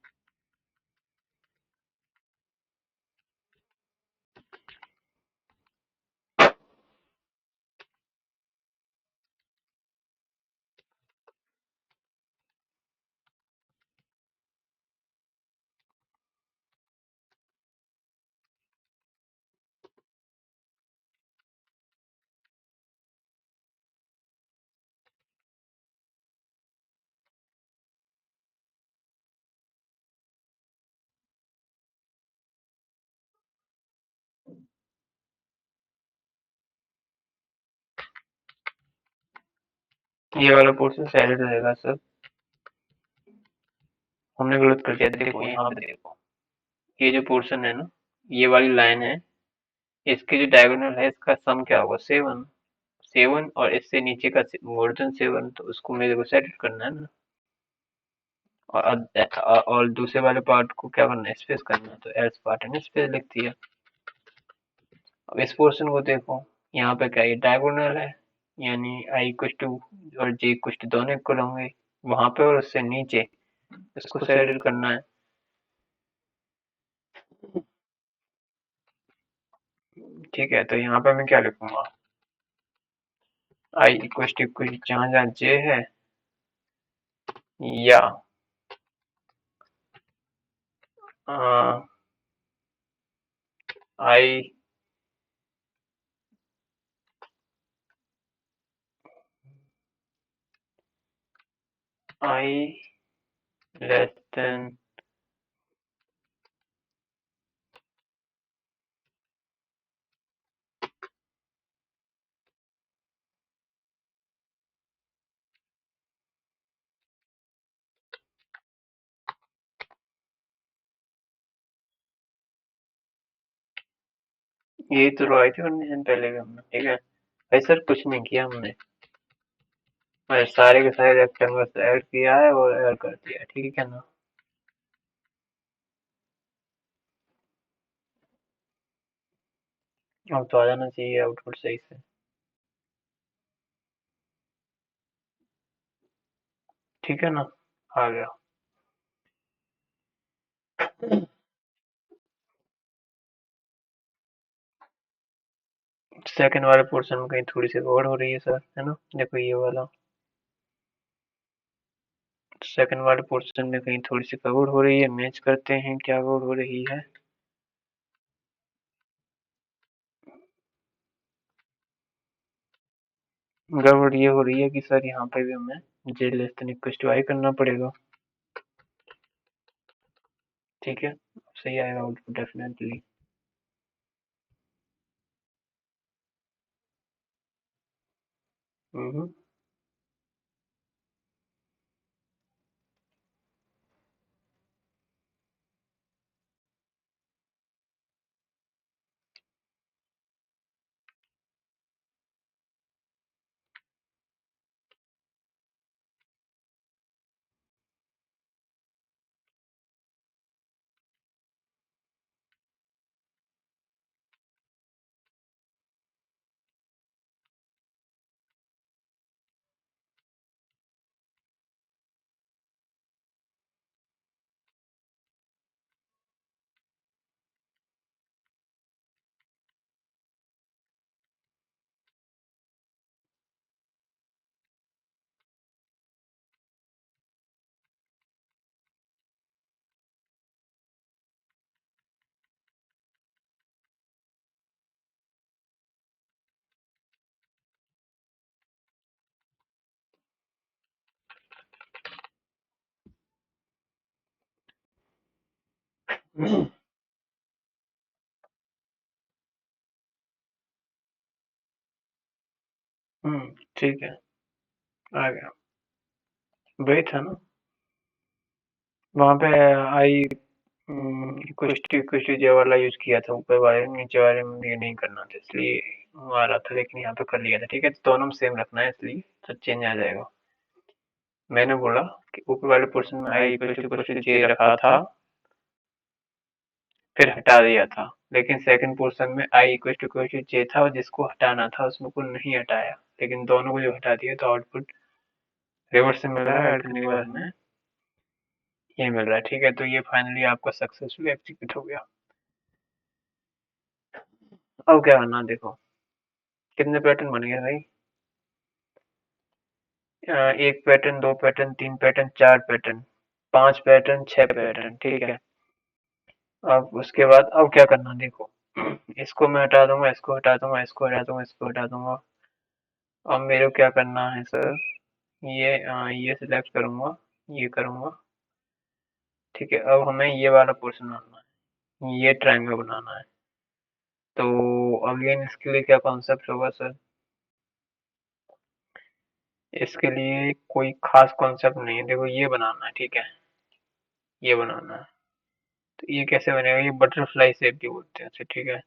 ये वाला पोर्शन सैलड रहेगा सर, हमने गलत कर दिया। देखो यहाँ पे देखो, ये जो पोर्शन है ना, ये वाली लाइन है, इसकी जो डायगोनल है, इसका सम क्या होगा, 7। 7 और इससे नीचे का मोर देन 7, तो उसको मेरे को सेट करना है ना। और दूसरे वाले पार्ट को क्या करना है, स्पेस करना है, तो एल्स पार्ट है स्पेस लिख दिया। अब इस पोर्शन को देखो, यहाँ पे क्या ये डायगोनल है, यानी आई कुछ टू और जे कुछ टू दोनों इक्वल होंगे वहां पे, और उससे नीचे इसको सेट करना है। ठीक है, तो यहाँ पे मैं क्या लिखूंगा, आई इक्वल टू कुछ जहाँ जहाँ जे है, या आई आई लेस देन यही तो आई थी कंडीशन पहले भी हमने। ठीक है भाई सर, कुछ नहीं किया हमने, और सारे के सारे रेक्टेंगल्स ऐड किया है और ऐड कर दिया, ठीक है ना। अब तो आ जाना चाहिए आउटपुट सही से। ठीक है ना, आ गया। सेकंड वाले पोर्शन में कहीं थोड़ी सी गड़बड़ हो रही है सर, है ना। देखो ये वाला सेकंड वाले पोर्शन में कहीं थोड़ी सी गड़बड़ हो रही है, मैच करते हैं क्या गड़बड़ हो रही है। गड़बड़ ये हो रही है कि सर यहाँ पे भी हमें Z less than equal to I करना पड़ेगा। ठीक है, सही आएगा आउटपुट डेफिनेटली। हम्म। ठीक है, आ गया। वही था ना, वहां पे आई कुछ जे वाला यूज किया था ऊपर वाले, नीचे वाले में ये नहीं करना था, इसलिए वो आ रहा था, लेकिन यहाँ पे कर लिया था। ठीक है, तो दोनों में सेम रखना है, इसलिए तो चेंज आ जाएगा। मैंने बोला कि ऊपर वाले पोर्शन में आई कुछ जे रखा था, फिर हटा दिया था, लेकिन सेकंड पोर्शन में आई इक्वल टू कुछ जे था और जिसको हटाना था उसमें को नहीं हटाया, लेकिन दोनों को जो हटा दिया तो आउटपुट रिवर्स से मिल रहा है, ऐड करने के बाद हमें ये मिल रहा है। ठीक है, तो ये फाइनली आपका सक्सेसफुली एग्जीक्यूट हो गया। अब क्या करना देखो, कितने पैटर्न बन गए भाई, एक पैटर्न, दो पैटर्न, तीन पैटर्न, चार पैटर्न, पांच पैटर्न, छह पैटर्न। ठीक है, अब उसके बाद अब क्या करना देखो, इसको मैं हटा दूंगा, इसको हटा दूंगा, इसको हटा दूंगा, इसको हटा दूंगा। अब मेरे को क्या करना है सर, ये सिलेक्ट करूंगा, ये करूंगा। ठीक है, अब हमें ये वाला पोर्शन बनाना है, ये ट्रायंगल बनाना है। तो अगेन इसके लिए क्या कॉन्सेप्ट होगा सर, इसके लिए कोई खास कॉन्सेप्ट नहीं है। देखो ये बनाना है, ठीक है, ये बनाना है। तो ये कैसे बनेगा, ये बटरफ्लाई शेप भी बोलते हैं इसे। ठीक है,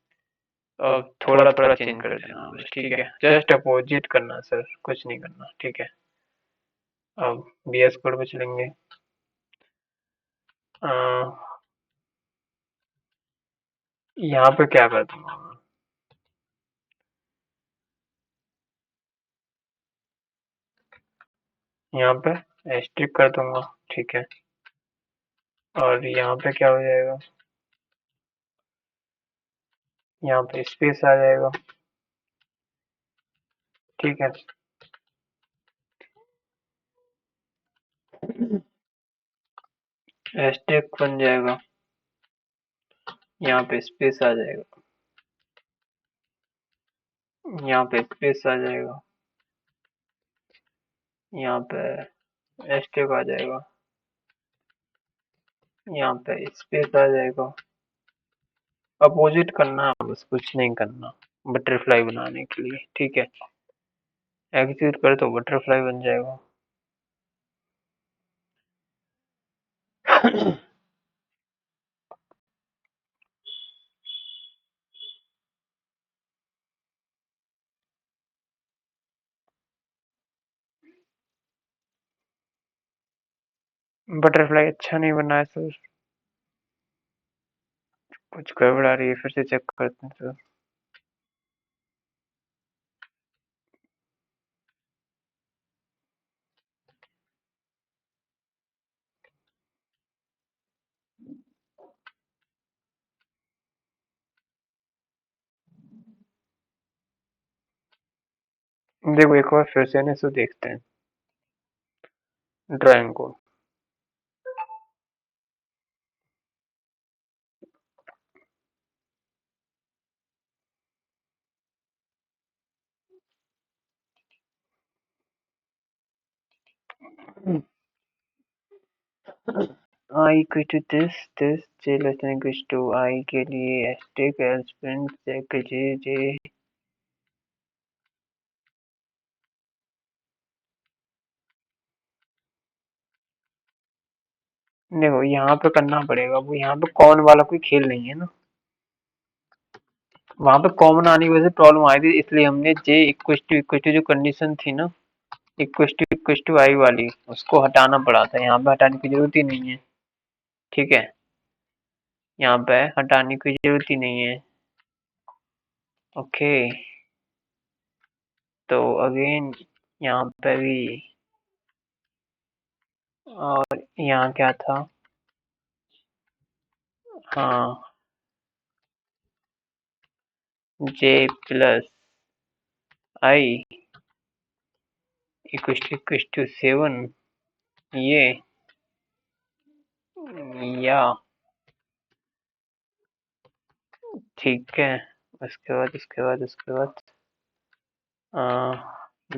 अब थोड़ा थोड़ा चेंज कर देना बस, ठीक है, जस्ट अपोजिट करना सर, कुछ नहीं करना, ठीक है। अब VS कोड पे चलेंगे। यहाँ पे क्या कर दूंगा, यहाँ पे एस्ट्रिक कर दूंगा, ठीक है। और यहाँ पे क्या हो जाएगा, यहाँ पे स्पेस आ जाएगा, ठीक है। एस्ट्रिक बन जाएगा, यहाँ पे स्पेस आ जाएगा, यहाँ पे स्पेस आ जाएगा, यहाँ पे एस्ट्रिक आ जाएगा, यहाँ पे स्पेस आ जाएगा। अपोजिट करना है बस, कुछ नहीं करना, बटरफ्लाई बनाने के लिए, ठीक है। एग्जीक्यूट कर तो बटरफ्लाई बन जाएगा। बटरफ्लाई अच्छा नहीं बना है सर, कुछ गड़बड़ आ रही है, फिर से चेक करते हैं सर। देखो एक बार फिर से ना इसको देखते हैं, ड्राइंग को। I equal to this, j less than equals to I के लिए एस्टेक एल्स प्रिंट चेक जे। देखो यहाँ पे करना पड़ेगा, वो यहाँ पे कॉमन वाला कोई खेल नहीं है ना, वहां पे कॉमन आने की वजह से प्रॉब्लम आई थी, इसलिए हमने j इक्वल टू जो कंडीशन थी ना, इक्वल टू आई वाली, उसको हटाना पड़ा था। यहाँ पे हटाने की जरूरत ही नहीं है, ठीक है, यहाँ पे हटाने की जरूरत ही नहीं है। ओके, तो अगेन यहाँ पे भी, और यहाँ क्या था, हाँ j plus I equal to 7, ये या ठीक है। उसके बाद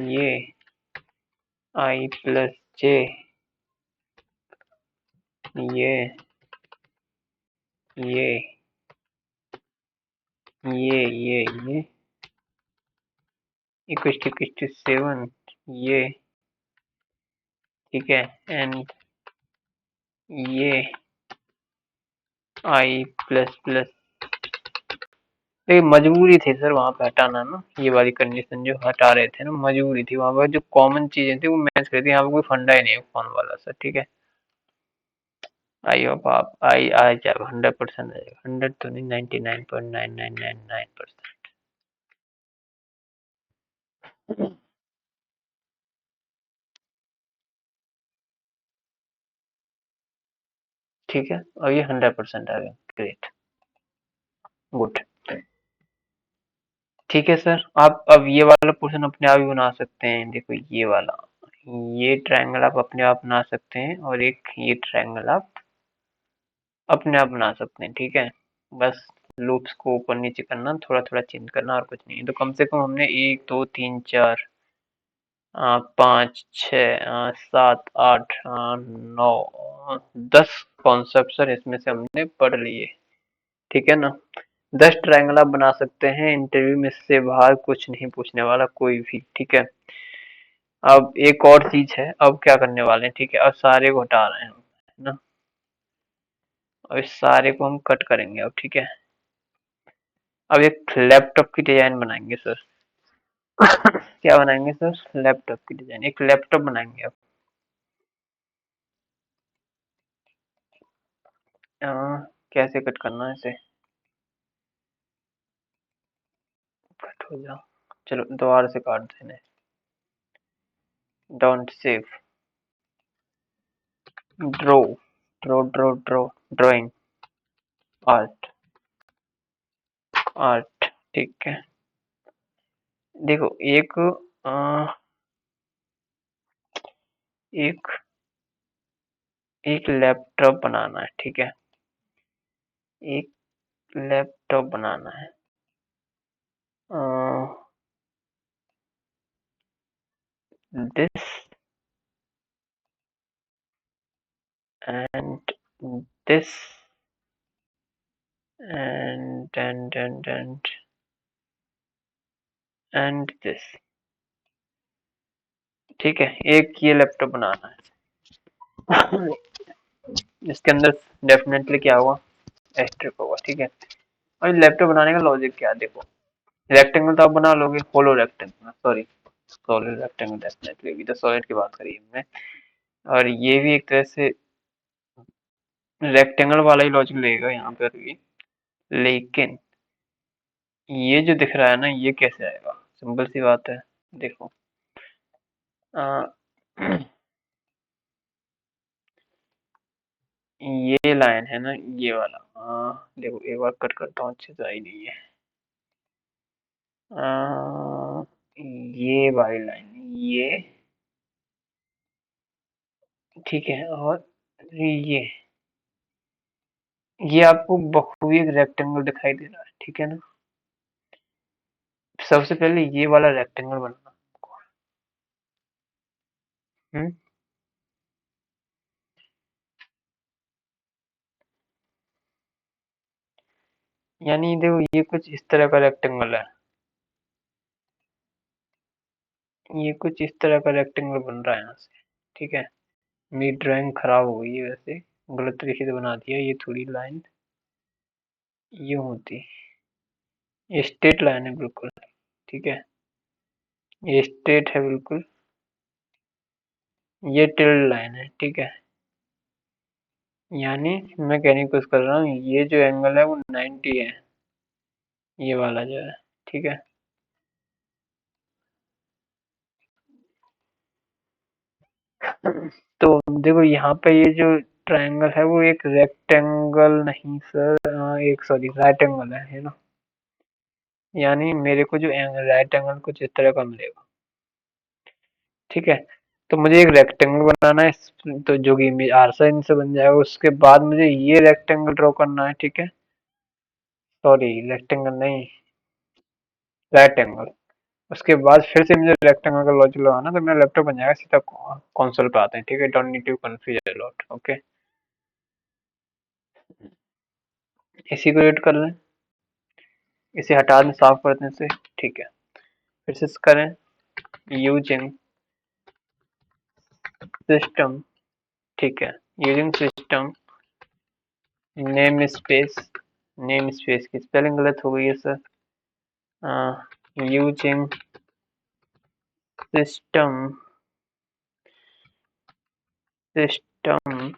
ये आई प्लस जे, ये ये ये इक्वल टू 7, ये ठीक है, एंड ये आई प्लस प्लस। देखिए मजबूरी थी सर वहां पे हटाना ना, ये वाली कंडीशन जो हटा रहे थे ना, मजबूरी थी, वहां पर जो कॉमन चीजें थी वो मैच करती थी, यहाँ पे कोई फंडा ही नहीं है कौन वाला सर, ठीक है। आई होप आप आई आ जाएगा, 100% आ जाएगा, 100 तो नहीं, 99.9999%। ठीक है, और ये 100% आ गया, ग्रेट, गुड। ठीक है सर, आप अब ये वाला पोर्शन अपने आप ही बना सकते हैं। देखो ये वाला, ये ट्रायंगल आप अपने आप बना सकते हैं, और एक ये ट्रायंगल आप अपने आप बना सकते हैं, ठीक है। बस लूप्स को ऊपर नीचे करना, थोड़ा थोड़ा चेंज करना, और कुछ नहीं। तो कम से कम हमने 1 2 3 4 5 6 7 8 9 10 कॉन्सेप्ट सर इसमें से हमने पढ़ लिए, ठीक है ना। 10 ट्रायंगल आप बना सकते हैं, इंटरव्यू में इससे बाहर कुछ नहीं पूछने वाला कोई भी, ठीक है। अब एक और चीज है, अब क्या करने वाले हैं, ठीक है, अब सारे को हटा रहे हैं हम, है ना, और इस सारे को हम कट करेंगे अब, ठीक है। अब एक लैपटॉप की डिजाइन बनाएंगे सर। क्या बनाएंगे सर? लैपटॉप की डिजाइन, एक लैपटॉप बनाएंगे अब। कैसे कट करना है इसे? कट हो जाओ, चलो दोबारा से काट देने। Don't save, draw, drawing, art, art, ठीक है। देखो एक एक लैपटॉप बनाना है, ठीक है। एक लैपटॉप बनाना है। This and this and this, ठीक है। एक ये लैपटॉप बनाना है। इसके अंदर डेफिनेटली क्या होगा? एस्ट्रिक होगा, ठीक है। और लैपटॉप बनाने का लॉजिक क्या है? देखो, रेक्टेंगल तो आप बना लोगे, hollow rectangle, sorry solid rectangle, definitely अभी तो सॉलिड की बात करी हमने। और ये भी एक तरह से रेक्टेंगल वाला ही लॉजिक लगेगा यहाँ पर भी। लेकिन ये जो दिख रहा है ना, ये कैसे आएगा? सिंपल सी बात है, देखो आ, ये लाइन है ना, ये वाला, देखो एक बार कट करता हूँ, अच्छे से आई नहीं है। ये वाली लाइन, ये ठीक है। और ये आपको बखूबी एक रेक्टेंगल दिखाई दे रहा है, ठीक है ना। सबसे पहले ये वाला रेक्टेंगल बनाना। हम्म यानी देखो, ये कुछ इस तरह का रेक्टेंगल है, ये कुछ इस तरह का रेक्टेंगल बन रहा है यहाँ से, ठीक है। मेरी ड्राइंग खराब हो गई है वैसे, गलत तरीके से बना दिया। ये थोड़ी लाइन ये होती, ये स्ट्रेट लाइन है बिल्कुल, ठीक है। ये स्ट्रेट है बिल्कुल, ये टिल्ड लाइन है, ठीक है। यानी मैं कहने की कोशिश कर रहा हूँ, ये जो एंगल है वो 90 है, ये वाला जो है, ठीक है। तो देखो यहाँ पे ये जो ट्रायंगल है वो एक रेक्टेंगल नहीं सर, एक सॉरी राइट एंगल है ना। यानी मेरे को जो राइट एंगल कुछ इस तरह का मिलेगा, ठीक है। तो मुझे एक रेक्टेंगल बनाना है, तो जो कि इमेज आर से इनसे बन जाएगा। उसके बाद मुझे ये रेक्टेंगल ड्रॉ करना है, ठीक है। सॉरी रेक्टेंगल नहीं, राइट एंगल। उसके बाद फिर से मुझे रेक्टेंगल का लॉजिक लगाना, तो मेरा लैपटॉप बन जाएगा। सीधा कंसोल पे आते हैं, ठीक है। Don't need to confuse a lot, okay. इसी को एड कर लें, इसे हटा दें, साफ कर दें इसे, ठीक है। फिर से करें, यूजिंग सिस्टम, ठीक है। Using system name space, name space की स्पेलिंग गलत हो गई है sir. Using system, system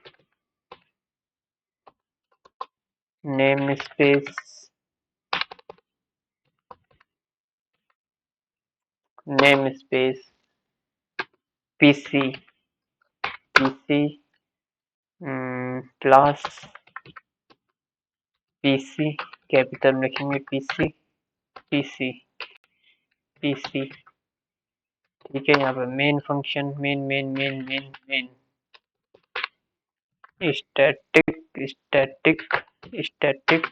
name space, name space PC, PC class, PC capital में लिखेंगे, पीसी, पीसी, पीसी, ठीक है। यहाँ पर main function, main main main main main static, static, static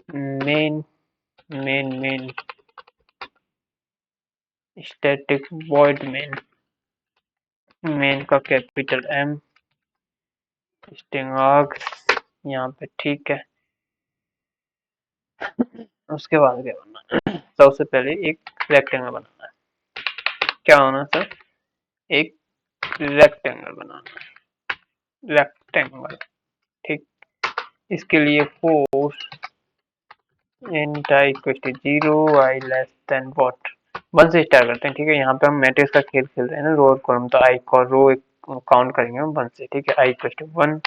main, main main static void main, main का capital M, string args यहाँ पे, ठीक है। उसके बाद क्या बनना है? सबसे पहले एक रेक्टेंगल बनाना है। क्या होना सर? एक रेक्टेंगल बनाना है, रेक्टेंगल, ठीक। इसके लिए for int I equal to 0, I less than what, 1 से स्टार्ट करते हैं। ठीक है, यहाँ पे हम मैट्रिक्स का खेल खेल रहे हैं ना, रो और कॉलम, तो आई को रो काउंट करेंगे हम 1 से। ठीक है, I equal to 1,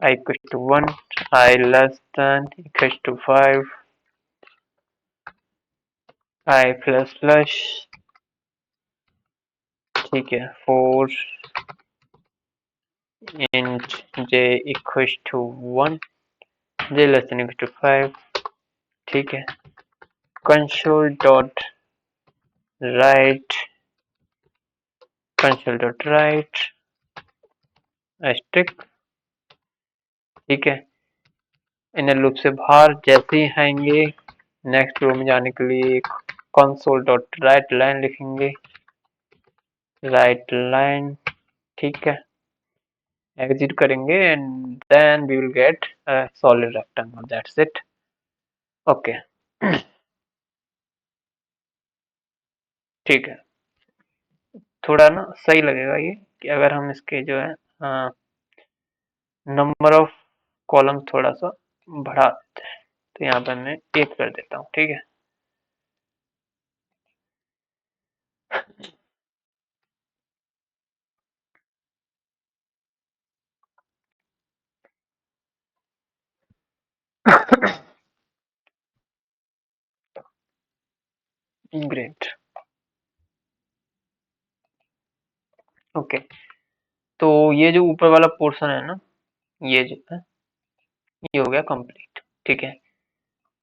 I equal to 1, I less than equal to 5, I plus plus, ठीक है, 4 int j equal to 1, j less than equal to 5। ठीक है, console dot write, console dot write asterisk. ठीक है, इनर लूप से बाहर जैसे ही आएंगे नेक्स्ट रो में जाने के लिए console डॉट राइट लाइन लिखेंगे, राइट लाइन। ठीक है, एग्जिट करेंगे and then we will get a solid rectangle, that's it. Okay, ठीक है, थोड़ा ना सही लगेगा ये कि अगर हम इसके जो है नंबर ऑफ कॉलम थोड़ा सा बढ़ा देते हैं, तो यहाँ पे मैं 1 कर देता हूँ। ठीक है, ग्रेट। ओके, तो ये जो ऊपर वाला पोर्शन है ना, ये जो है ये हो गया कंप्लीट। ठीक है,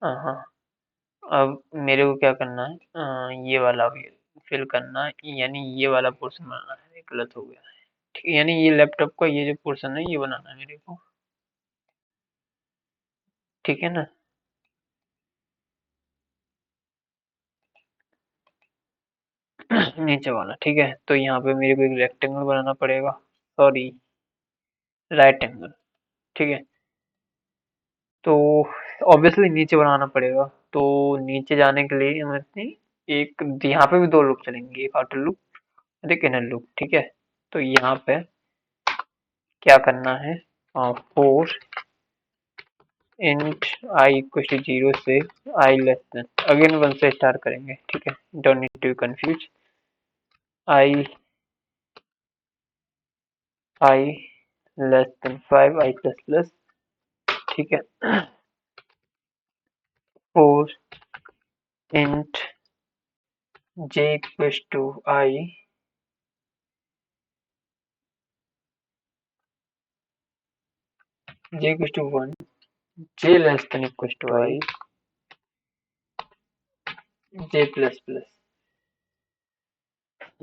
हाँ, अब मेरे को क्या करना है, ये वाला भी फिल करना है, यानी ये वाला पोर्शन बनाना है। ये गलत हो गया है। ठीक है, यानी ये लैपटॉप का ये जो पोर्शन है ये बनाना है मेरे को। ठीक है ना, नीचे वाला। ठीक है, तो यहाँ पे मेरे को एक रेक्टेंगल बनाना पड़ेगा, सॉरी राइट एंगल। ठीक है, तो ऑब्वियसली नीचे बनाना पड़ेगा, तो नीचे जाने के लिए हमें एक, यहाँ पे भी 2 लूप चलेंगे, एक आउटर लूप और एक इनर लूप। ठीक है, तो यहाँ पे क्या करना है, 4 इंट आई इक्वल टू 0 से आई लेस देन, अगेन 1 से स्टार्ट करेंगे। ठीक है, don't need to confuse, I less than 5, I plus plus. ठीक है, 4 int j equal to I, j equal to 1, j less than equal to I, j plus plus.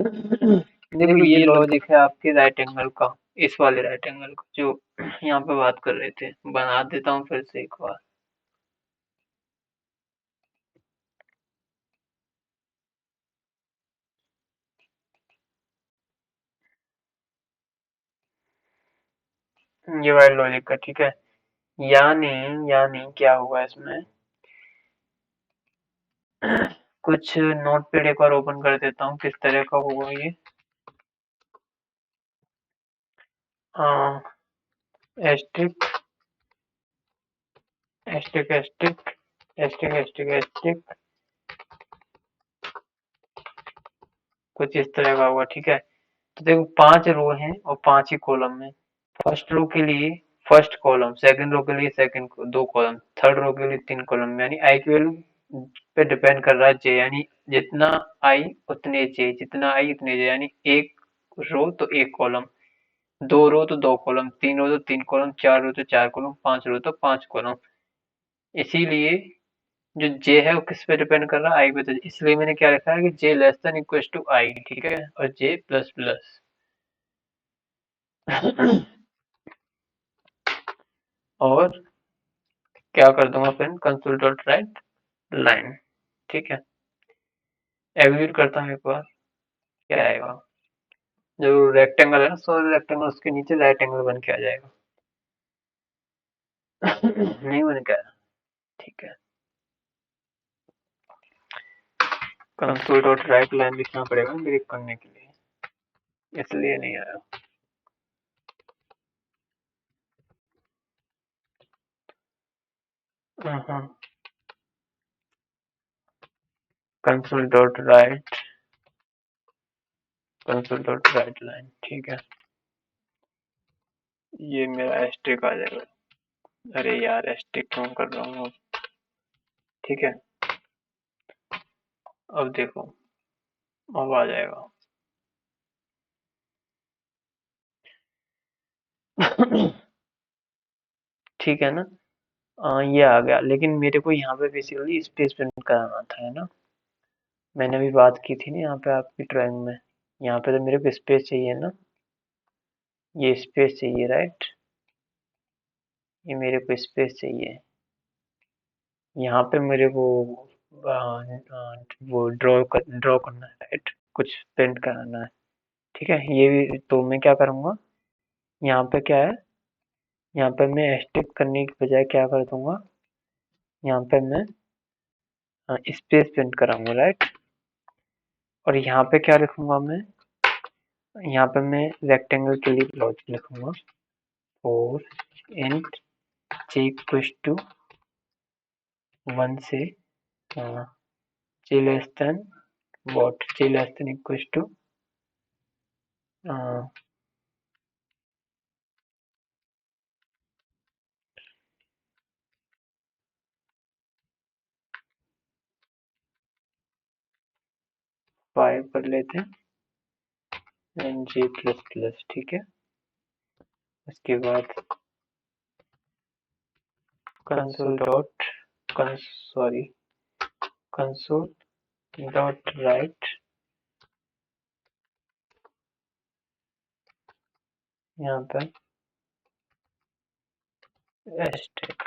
देखो ये logic है आपके राइट एंगल का, इस वाले राइट एंगल का जो यहाँ पे बात कर रहे थे। बना देता हूँ फिर से एक बार। ये वाला लॉजिक का। ठीक है, यानी यानी क्या होगा इसमें, कुछ नोट पैड एक बार ओपन कर देता हूँ, किस तरह का होगा ये। Asterisk asterisk asterisk asterisk asterisk asterisk, कुछ इस तरह का होगा। ठीक है, तो देखो 5 रो हैं और 5 ही कॉलम है। फर्स्ट रो के लिए फर्स्ट कॉलम, सेकंड रो के लिए सेकंड 2 कॉलम, थर्ड रो के लिए 3 कॉलम, यानी आई की वैल्यू पे डिपेंड कर रहा है जे, यानी जितना आई उतने जे, जितना आई उतने जे, यानी एक रो तो एक कॉलम, 2 रो तो 2 कॉलम, 3 रो तो 3 कॉलम, 4 रो तो 4 कॉलम, 5 रो तो 5 कॉलम। इसीलिए जो जे है वो किस पे डिपेंड कर रहा है, आई पे। तो इसलिए मैंने क्या लिखा है कि जे less than equal to I. ठीक है, और जे प्लस प्लस। और क्या कर दूंगा फिर, कंसोल डॉट राइट लाइन। ठीक है, एग्जीक्यूट करता हूँ एक बार, क्या आएगा, जो रेक्टेंगल है ना, सो रेक्टेंगल उसके नीचे राइट एंगल बन के आ जाएगा। नहीं बन के आया। ठीक है, कंसोल डॉट राइट लाइन लिखना पड़ेगा ब्रेक करने के लिए, इसलिए नहीं आया। कंसोल डॉट राइट लाइन, ठीक है। ये मेरा एस्ट्रिक आ जाएगा। अरे यार एस्ट्रिक क्यों कर रहा हूँ अब, ठीक है। अब देखो, अब आ जाएगा। ठीक है ना। ये आ गया, लेकिन मेरे को यहाँ पे बेसिकली स्पेस प्रिंट कराना था, है ना। मैंने अभी बात की थी ना यहाँ पे आपकी ड्राइंग में, यहाँ पे तो मेरे को स्पेस चाहिए ना, ये स्पेस चाहिए राइट, ये मेरे को स्पेस चाहिए। यहाँ पे मेरे को वो ड्रॉ करना है राइट, कुछ प्रिंट कराना है, ठीक है। ये भी तो मैं क्या करूँगा, यहाँ पे क्या है, यहाँ पे मैं एस्ट्रिक करने की बजाय क्या कर दूंगा, यहाँ पे मैं स्पेस प्रिंट कराऊंगा राइट। और यहाँ पे क्या लिखूंगा मैं, यहाँ पे मैं रेक्टेंगल के लिए लॉजिक लिखूंगा, और इंट j इक्वल्स टू 1 से j less than what, j less than equals to 5 कर लेते हैं, एंड j प्लस प्लस, ठीक है। उसके बाद console dot console dot right, यहाँ पे एस्ट्रिक,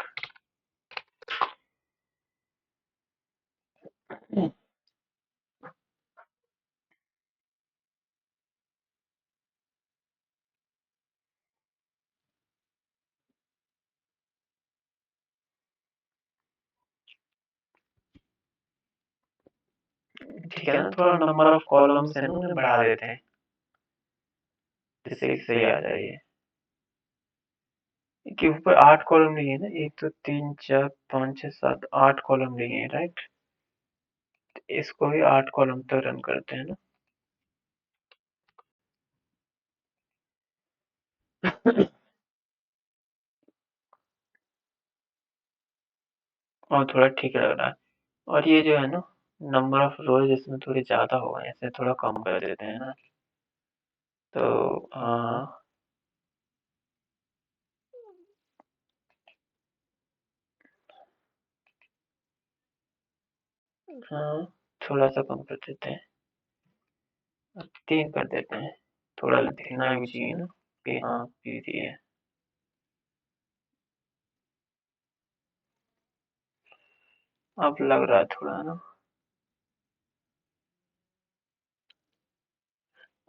ठीक है ना। थोड़ा नंबर ऑफ कॉलम्स है ना उन्हें बढ़ा देते हैं, जिससे सही आ जाए ये। कि ऊपर 8 कॉलम नहीं है ना, 1 2 3 4 5 6 7 8 कॉलम नहीं है राइट। इसको भी 8 कॉलम तक रन करते हैं ना। और थोड़ा ठीक लग रहा है। और ये जो है ना, नंबर ऑफ रोज इसमें थोड़ी ज्यादा हो गए, ऐसे थोड़ा कम कर देते हैं ना। तो हाँ, थोड़ा सा कम कर देते हैं, 3 कर देते हैं। थोड़ा दिखना भी चाहिए ना कि हाँ पीरी है। अब लग रहा है थोड़ा ना।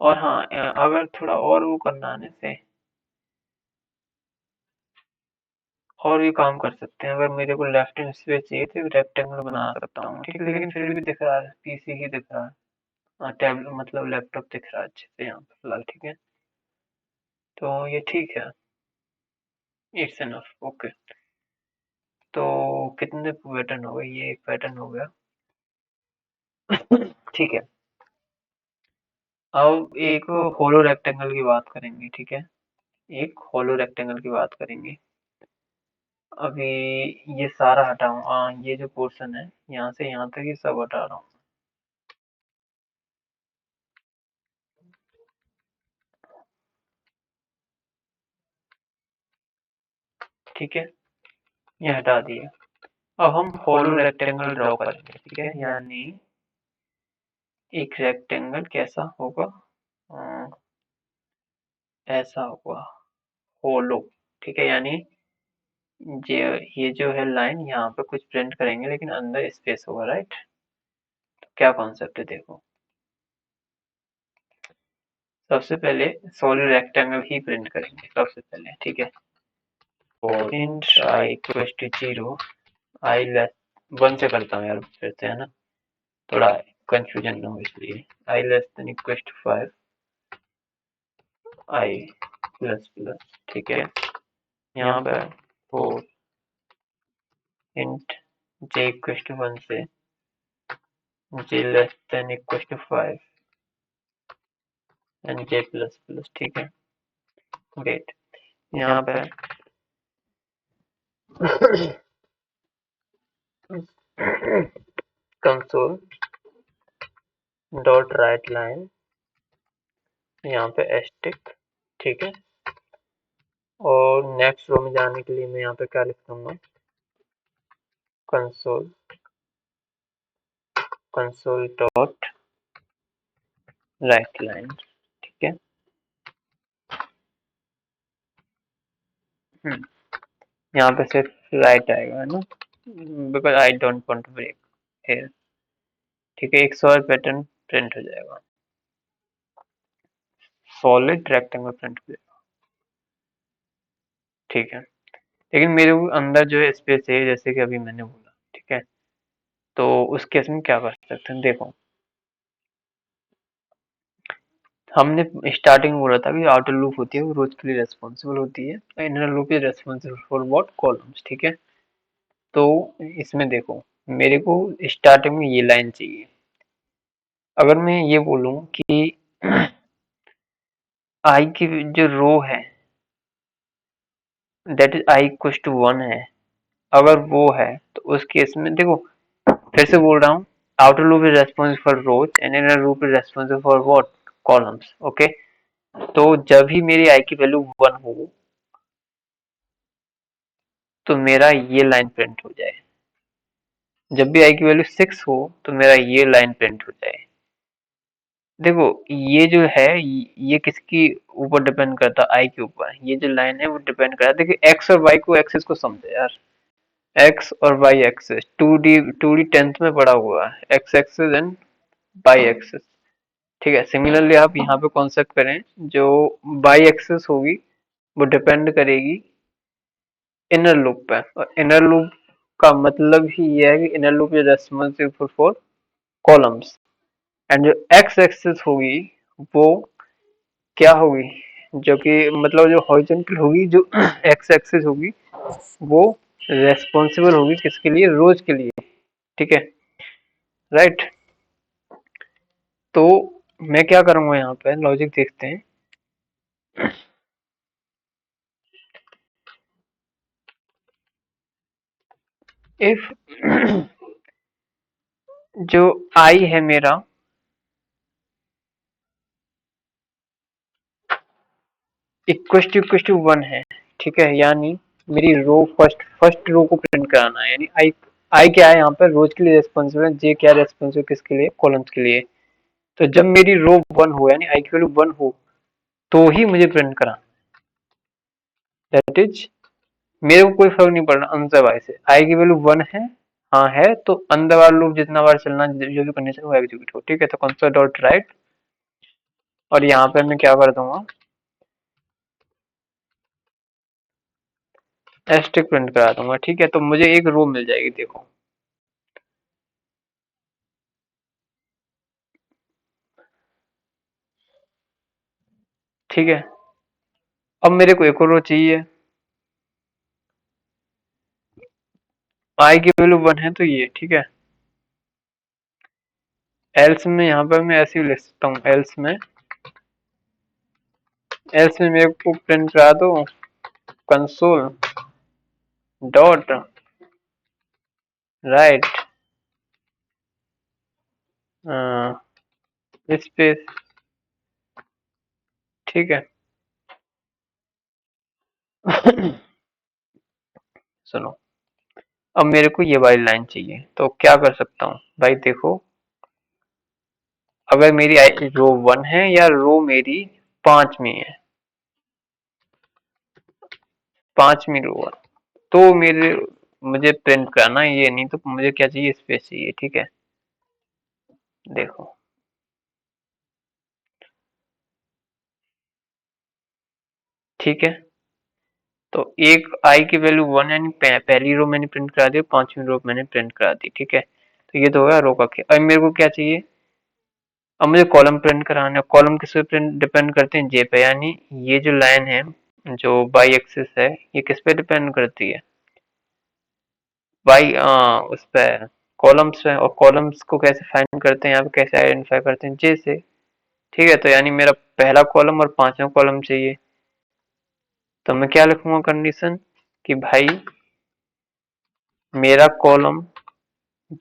और हाँ, अगर थोड़ा और वो करना है से, और भी काम कर सकते हैं। अगर मेरे को लेफ्ट हैंड स्पेस चाहिए तो रेक्टेंगल बना सकता हूँ, ठीक है। लेकिन फिर भी दिख रहा है, पीसी ही दिख रहा है। हाँ, टैब मतलब लैपटॉप दिख रहा है अच्छे से यहाँ पे फिलहाल, ठीक है। तो ये ठीक है, इट्स एनफ, ओके। तो कितने पैटर्न हो गए, ये एक पैटर्न हो गया। ठीक है। अब एक होलो रेक्टेंगल की बात करेंगे, ठीक है। एक होलो रेक्टेंगल की बात करेंगे। अभी ये सारा हटाऊं, ये जो पोर्शन है यहाँ से यहाँ तक ये सब हटा रहा हूँ, ठीक है। ये हटा दिया। अब हम होलो रेक्टेंगल ड्रॉ करेंगे, ठीक है। यानी एक रेक्टेंगल कैसा होगा, अ, ऐसा होगा, होलो, ठीक है। यानी ये जो है लाइन यहाँ पे कुछ प्रिंट करेंगे, लेकिन अंदर स्पेस होगा राइट। तो क्या कॉन्सेप्ट है देखो, सबसे पहले सॉलिड रेक्टेंगल ही प्रिंट करेंगे सबसे पहले, ठीक है। और int I equals to 0, I less 1 से करता हूँ यार फिर से, है ना, थोड़ा कंफ्यूजन ना हो इसलिए। I less than equals to 5, I plus plus, ठीक है। यहाँ पे 4 int j equals to 1 से j less than equal to 5 and j plus plus. ठीक है, ग्रेट। यहाँ पे कंसोल डॉट राइट लाइन, यहाँ पे एस्टिक। ठीक है, और नेक्स्ट रो में जाने के लिए मैं यहाँ पे क्या लिख दूंगा, console console dot write line. ठीक है, यहाँ पे सिर्फ राइट आएगा ना, because I don't want to break here. ठीक है, एक सॉलिड पैटर्न प्रिंट हो जाएगा, सॉलिड रेक्टेंगल प्रिंट हो जाएगा। ठीक है, लेकिन मेरे को अंदर जो है स्पेस है, जैसे कि अभी मैंने बोला। ठीक है, तो उस केस में क्या कर सकते हैं, देखो हमने स्टार्टिंग में बोला था कि आउटर लूप होती है वो रोज के लिए रेस्पॉन्सिबल होती है, inner loop is responsible for what, columns. ठीक है, तो इसमें देखो मेरे को स्टार्टिंग में ये लाइन चाहिए। अगर मैं ये बोलूं कि आई की जो रो है that is I equal to 1 है, अगर वो है तो उस केस में देखो फिर से बोल रहा हूँ, outer loop is responsible for rows and inner loop is responsible for what, columns. Okay, तो जब भी मेरी आई की वैल्यू 1 हो तो मेरा ये लाइन प्रिंट हो जाए, जब भी आई की वैल्यू 6 हो तो मेरा ये लाइन प्रिंट हो जाए। देखो ये जो है ये किसकी ऊपर डिपेंड करता है, आई के ऊपर। ये जो लाइन है वो डिपेंड करता है, देखिए एक्स और वाई को एक्सिस को समझे यार, एक्स और वाई एक्सिस 2D 10th में पढ़ा हुआ है, X axis and Y axis. ठीक है, सिमिलरली आप यहाँ पे कॉन्सेप्ट करें, जो वाई एक्सिस होगी वो डिपेंड करेगी इनर लूप पे, और इनर लूप का मतलब ही ये है कि inner loop is responsible for columns, and जो एक्स एक्सिस होगी वो क्या होगी, जो कि मतलब जो हॉरिजॉन्टल होगी, जो एक्स एक्सिस होगी वो रेस्पॉन्सिबल होगी किसके लिए, रोज के लिए। ठीक है, राइट। तो मैं क्या करूंगा यहाँ पे, लॉजिक देखते हैं। इफ जो आई है मेरा इक्वल टू 1 है, ठीक है, यानी मेरी रो फर्स्ट रो को प्रिंट कराना है, यानी आई आई क्या है यहाँ पर, रोज के लिए रेस्पॉन्सिबल है, जे क्या रेस्पॉन्सिबल किसके लिए, कॉलम्स के लिए। तो जब मेरी रो 1 हो यानी आई की वैल्यू 1 हो तो ही मुझे प्रिंट कराना, दैट इज मेरे को कोई फर्क नहीं पड़ रहा अंदर वाई से, आई की वैल्यू 1 है, हाँ है, तो अंदर वाला लूप जितना बार चलना जो भी कंडीशन वो एग्जीक्यूट हो। ठीक है, तो कंसोल डॉट राइट, और यहाँ पे मैं क्या कर दूंगा, एस्टिक प्रिंट करा दूंगा। ठीक है, तो मुझे एक रो मिल जाएगी, देखो ठीक है। अब मेरे को एक और रो चाहिए, आई की वैल्यू 1 है तो ये, ठीक है। एल्स में यहाँ पर मैं ऐसे ही लिख सकता हूँ, एल्स में मेरे को प्रिंट करा दो कंसोल डॉट राइट स्पेस। ठीक है सुनो, अब मेरे को ये वाली लाइन चाहिए, तो क्या कर सकता हूँ भाई, देखो अगर मेरी रो 1 है या रो मेरी 5 में है, 5 में रो है, तो मेरे मुझे प्रिंट करना है ये, नहीं तो मुझे क्या चाहिए, स्पेस चाहिए। ठीक है, देखो ठीक है, तो एक आई की वैल्यू 1 यानी पहली रो मैंने प्रिंट करा दी, 5वीं रो मैंने प्रिंट करा दी। ठीक है, तो ये तो हो गया रो का क्या। अब मेरे को क्या चाहिए, अब मुझे कॉलम प्रिंट कराना है, कॉलम किस पे प्रिंट डिपेंड करते हैं, जे पे, यानी ये जो लाइन है जो बाई एक्सिस है ये किस पे डिपेंड करती है, भाई उस पे कॉलम्स है, और कॉलम्स को कैसे फाइंड करते हैं, यहाँ पे कैसे आइडेंटिफाई करते हैं, जैसे ठीक है। तो यानी मेरा पहला कॉलम और पांचवा कॉलम चाहिए, तो मैं क्या लिखूंगा कंडीशन कि भाई मेरा कॉलम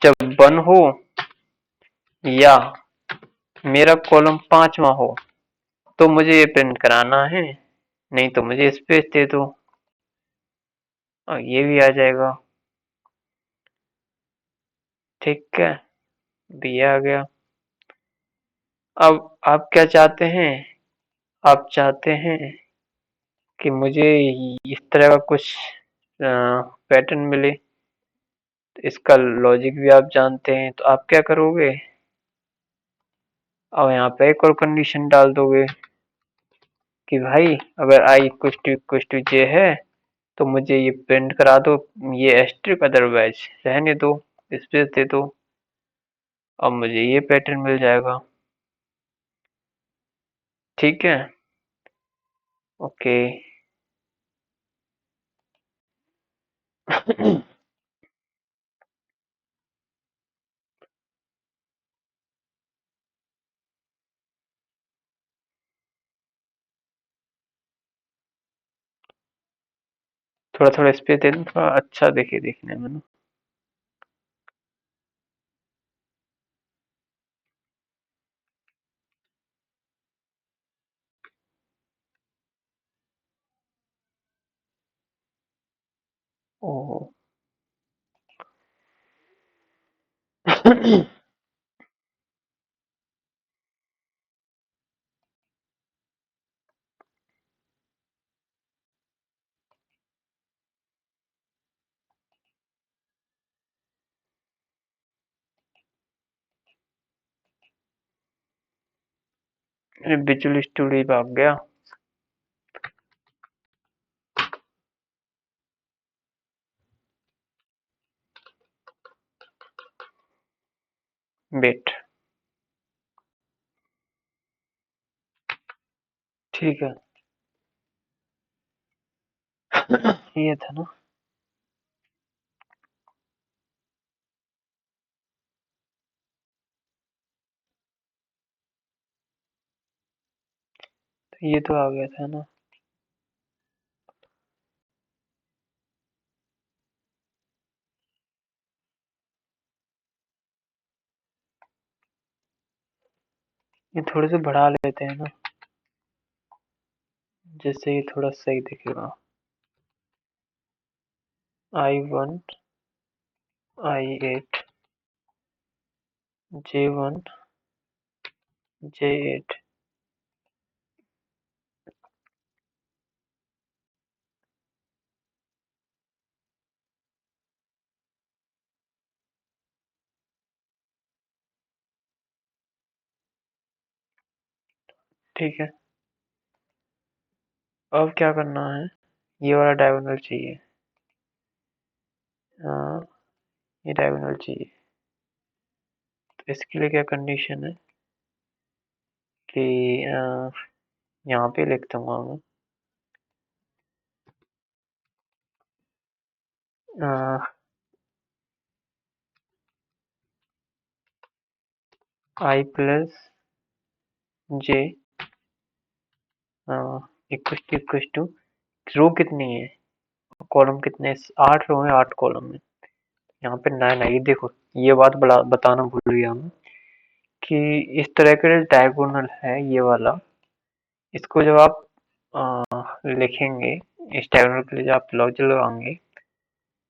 जब 1 हो या मेरा कॉलम 5वां हो तो मुझे ये प्रिंट कराना है, नहीं तो मुझे स्पेस दे दो। और ये भी आ जाएगा, ठीक है, भी आ गया। अब आप क्या चाहते हैं, आप चाहते हैं कि मुझे इस तरह का कुछ पैटर्न मिले, तो इसका लॉजिक भी आप जानते हैं, तो आप क्या करोगे, अब यहाँ पे एक और कंडीशन डाल दोगे कि भाई अगर i इक्वल टू जे है तो मुझे ये प्रिंट करा दो, ये एस्ट्रिक अदरवाइज रहने दो, स्पेस दे दो। अब मुझे ये पैटर्न मिल जाएगा, ठीक है, ओके। थोड़ा थोड़ा स्पेस दे दूं, थोड़ा अच्छा देखिए देखने में ना। ओह विजुअल स्टूडियो भाग गया। वेट, ठीक है। ये था ना, तो ये तो आ गया था ना। ये थोड़े से बढ़ा लेते हैं ना, जिससे ये थोड़ा सही दिखेगा। I1, I8, J1, J8, ठीक है। अब क्या करना है, ये वाला डायगोनल चाहिए, हाँ ये डायगोनल चाहिए। तो इसके लिए क्या कंडीशन है कि यहाँ पे लिख दूंगा मैं I plus J equal to row कितनी है, कॉलम कितने, 8 रो है 8 कॉलम है, यहाँ पे 9 है। ये देखो, ये बात बताना भूल गया मैं कि इस तरह का डायगोनल है ये वाला, इसको जब आप लिखेंगे, इस डायगोनल के लिए जब आप लॉजिक लगाएंगे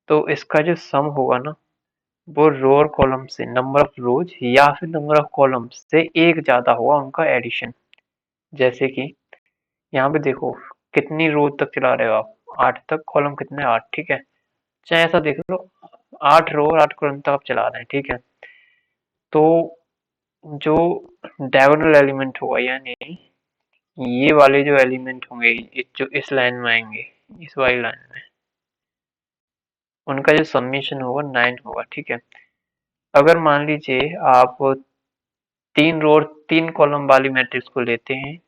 तो इसका जो सम होगा ना, वो रो और कॉलम से, नंबर ऑफ रोज या फिर नंबर ऑफ कॉलम से एक ज्यादा होगा उनका एडिशन। जैसे कि यहाँ पे देखो कितनी रो तक चला रहे हो आप, 8 तक, कॉलम कितने, 8, ठीक है। चाहे ऐसा देख लो, 8 रो और 8 कॉलम तक आप चला रहे हैं, ठीक है। तो जो डायगोनल एलिमेंट होगा, यानी ये वाले जो एलिमेंट होंगे, जो इस लाइन में आएंगे, इस वाली लाइन में, उनका जो समीशन होगा 9 होगा, ठीक है। अगर मान लीजिए आप 3 रो और 3 कॉलम वाली मैट्रिक्स को लेते हैं,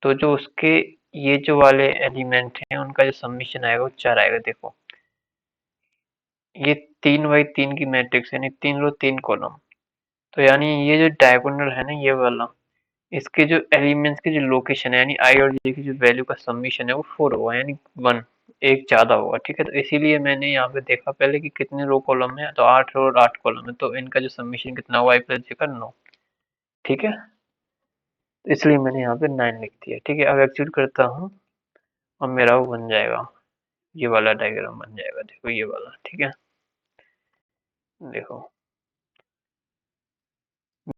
तो जो उसके ये जो वाले एलिमेंट हैं उनका जो समीशन आएगा वो 4 आएगा। देखो ये 3 बाई 3 की मैट्रिक्स यानी 3 रो 3 कॉलम। तो यानी ये जो डायगोनल है ना ये वाला, इसके जो एलिमेंट्स की जो लोकेशन है यानी आई और जे की जो वैल्यू का समीशन है वो 4 होगा यानी 1 एक ज्यादा होगा। ठीक है, तो इसीलिए मैंने यहाँ पे देखा पहले कि कितने रो कॉलम है, तो 8 रो और 8 कॉलम है, तो इनका जो समीशन कितना हुआ आई प्लस जे का 9। ठीक है, तो इसलिए मैंने यहाँ पे 9 लिख दिया। ठीक है, अब एक्सिक्यूट करता हूँ और मेरा वो बन जाएगा, ये वाला डायग्राम बन जाएगा। देखो ये वाला। ठीक है, देखो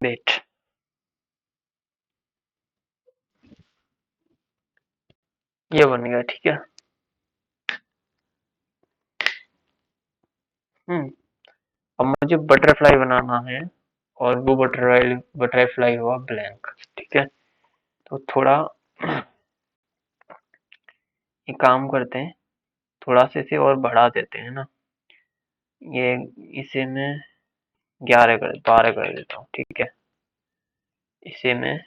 वेट, ये बन गया। ठीक है, हम्म अब मुझे बटरफ्लाई बनाना है और वो बटरफ्लाई हुआ ब्लैंक। ठीक है, तो थोड़ा एक काम करते हैं, थोड़ा सा इसे और बढ़ा देते हैं ना, ये इसे मैं 12 कर देता हूँ। ठीक है, इसे मैं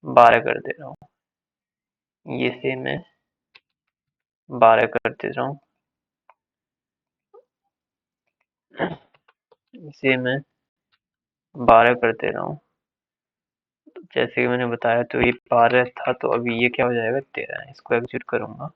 12 कर दे रहा हूँ, इसे मैं 12 कर दे रहा हूँ, इसे मैं 12 कर दे रहा हूँ। जैसे कि मैंने बताया तो ये 12 था, तो अभी ये क्या हो जाएगा 13। इसको एग्जिट करूंगा।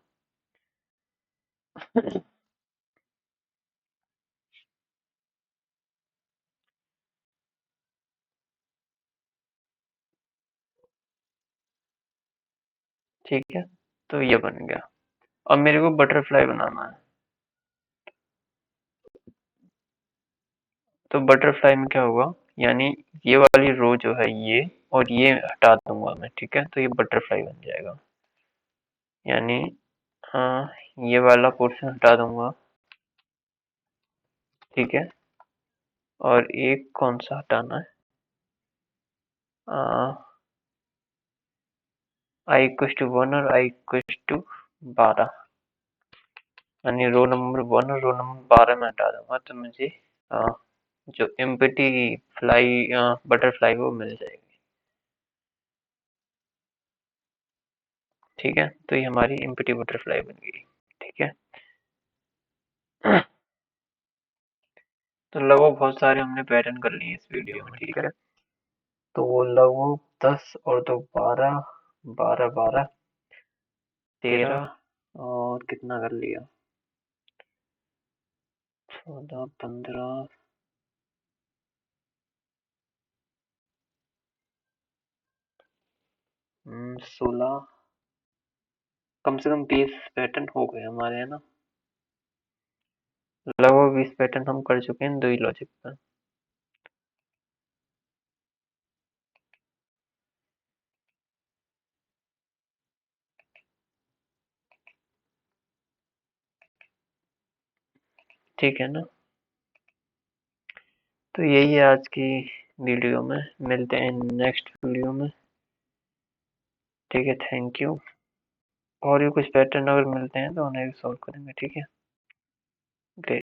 ठीक है, तो ये बन गया। अब मेरे को बटरफ्लाई बनाना है, तो बटरफ्लाई में क्या होगा, यानी ये वाली रो जो है ये और ये हटा दूंगा मैं। ठीक है, तो ये बटरफ्लाई बन जाएगा, यानी हाँ ये वाला पोर्शन हटा दूंगा। ठीक है, और एक कौन सा हटाना है, आई इक्वल टू 1 और आई इक्वल टू 12, यानी रो नंबर 1 और रो नंबर 12 में हटा दूंगा, तो मुझे आ, जो एम्प्टी फ्लाई बटरफ्लाई वो मिल जाएगी। ठीक है, तो ये हमारी एम्प्टी बटरफ्लाई बन गई। ठीक है, तो लगभग बहुत सारे हमने पैटर्न कर लिए इस वीडियो में। ठीक है, तो वो लगभग 10 और 2 12, 12 12 13 और कितना कर लिया, 14 15 16, कम से कम 20 पैटर्न हो गए हमारे, है ना। लगभग 20 पैटर्न हम कर चुके हैं 2 ही लॉजिक पर। ठीक है ना, तो यही है आज की वीडियो में, मिलते हैं नेक्स्ट वीडियो में। ठीक है, थैंक यू। और भी कुछ पैटर्न अगर मिलते हैं तो उन्हें भी सॉल्व करेंगे। ठीक है, ग्रेट।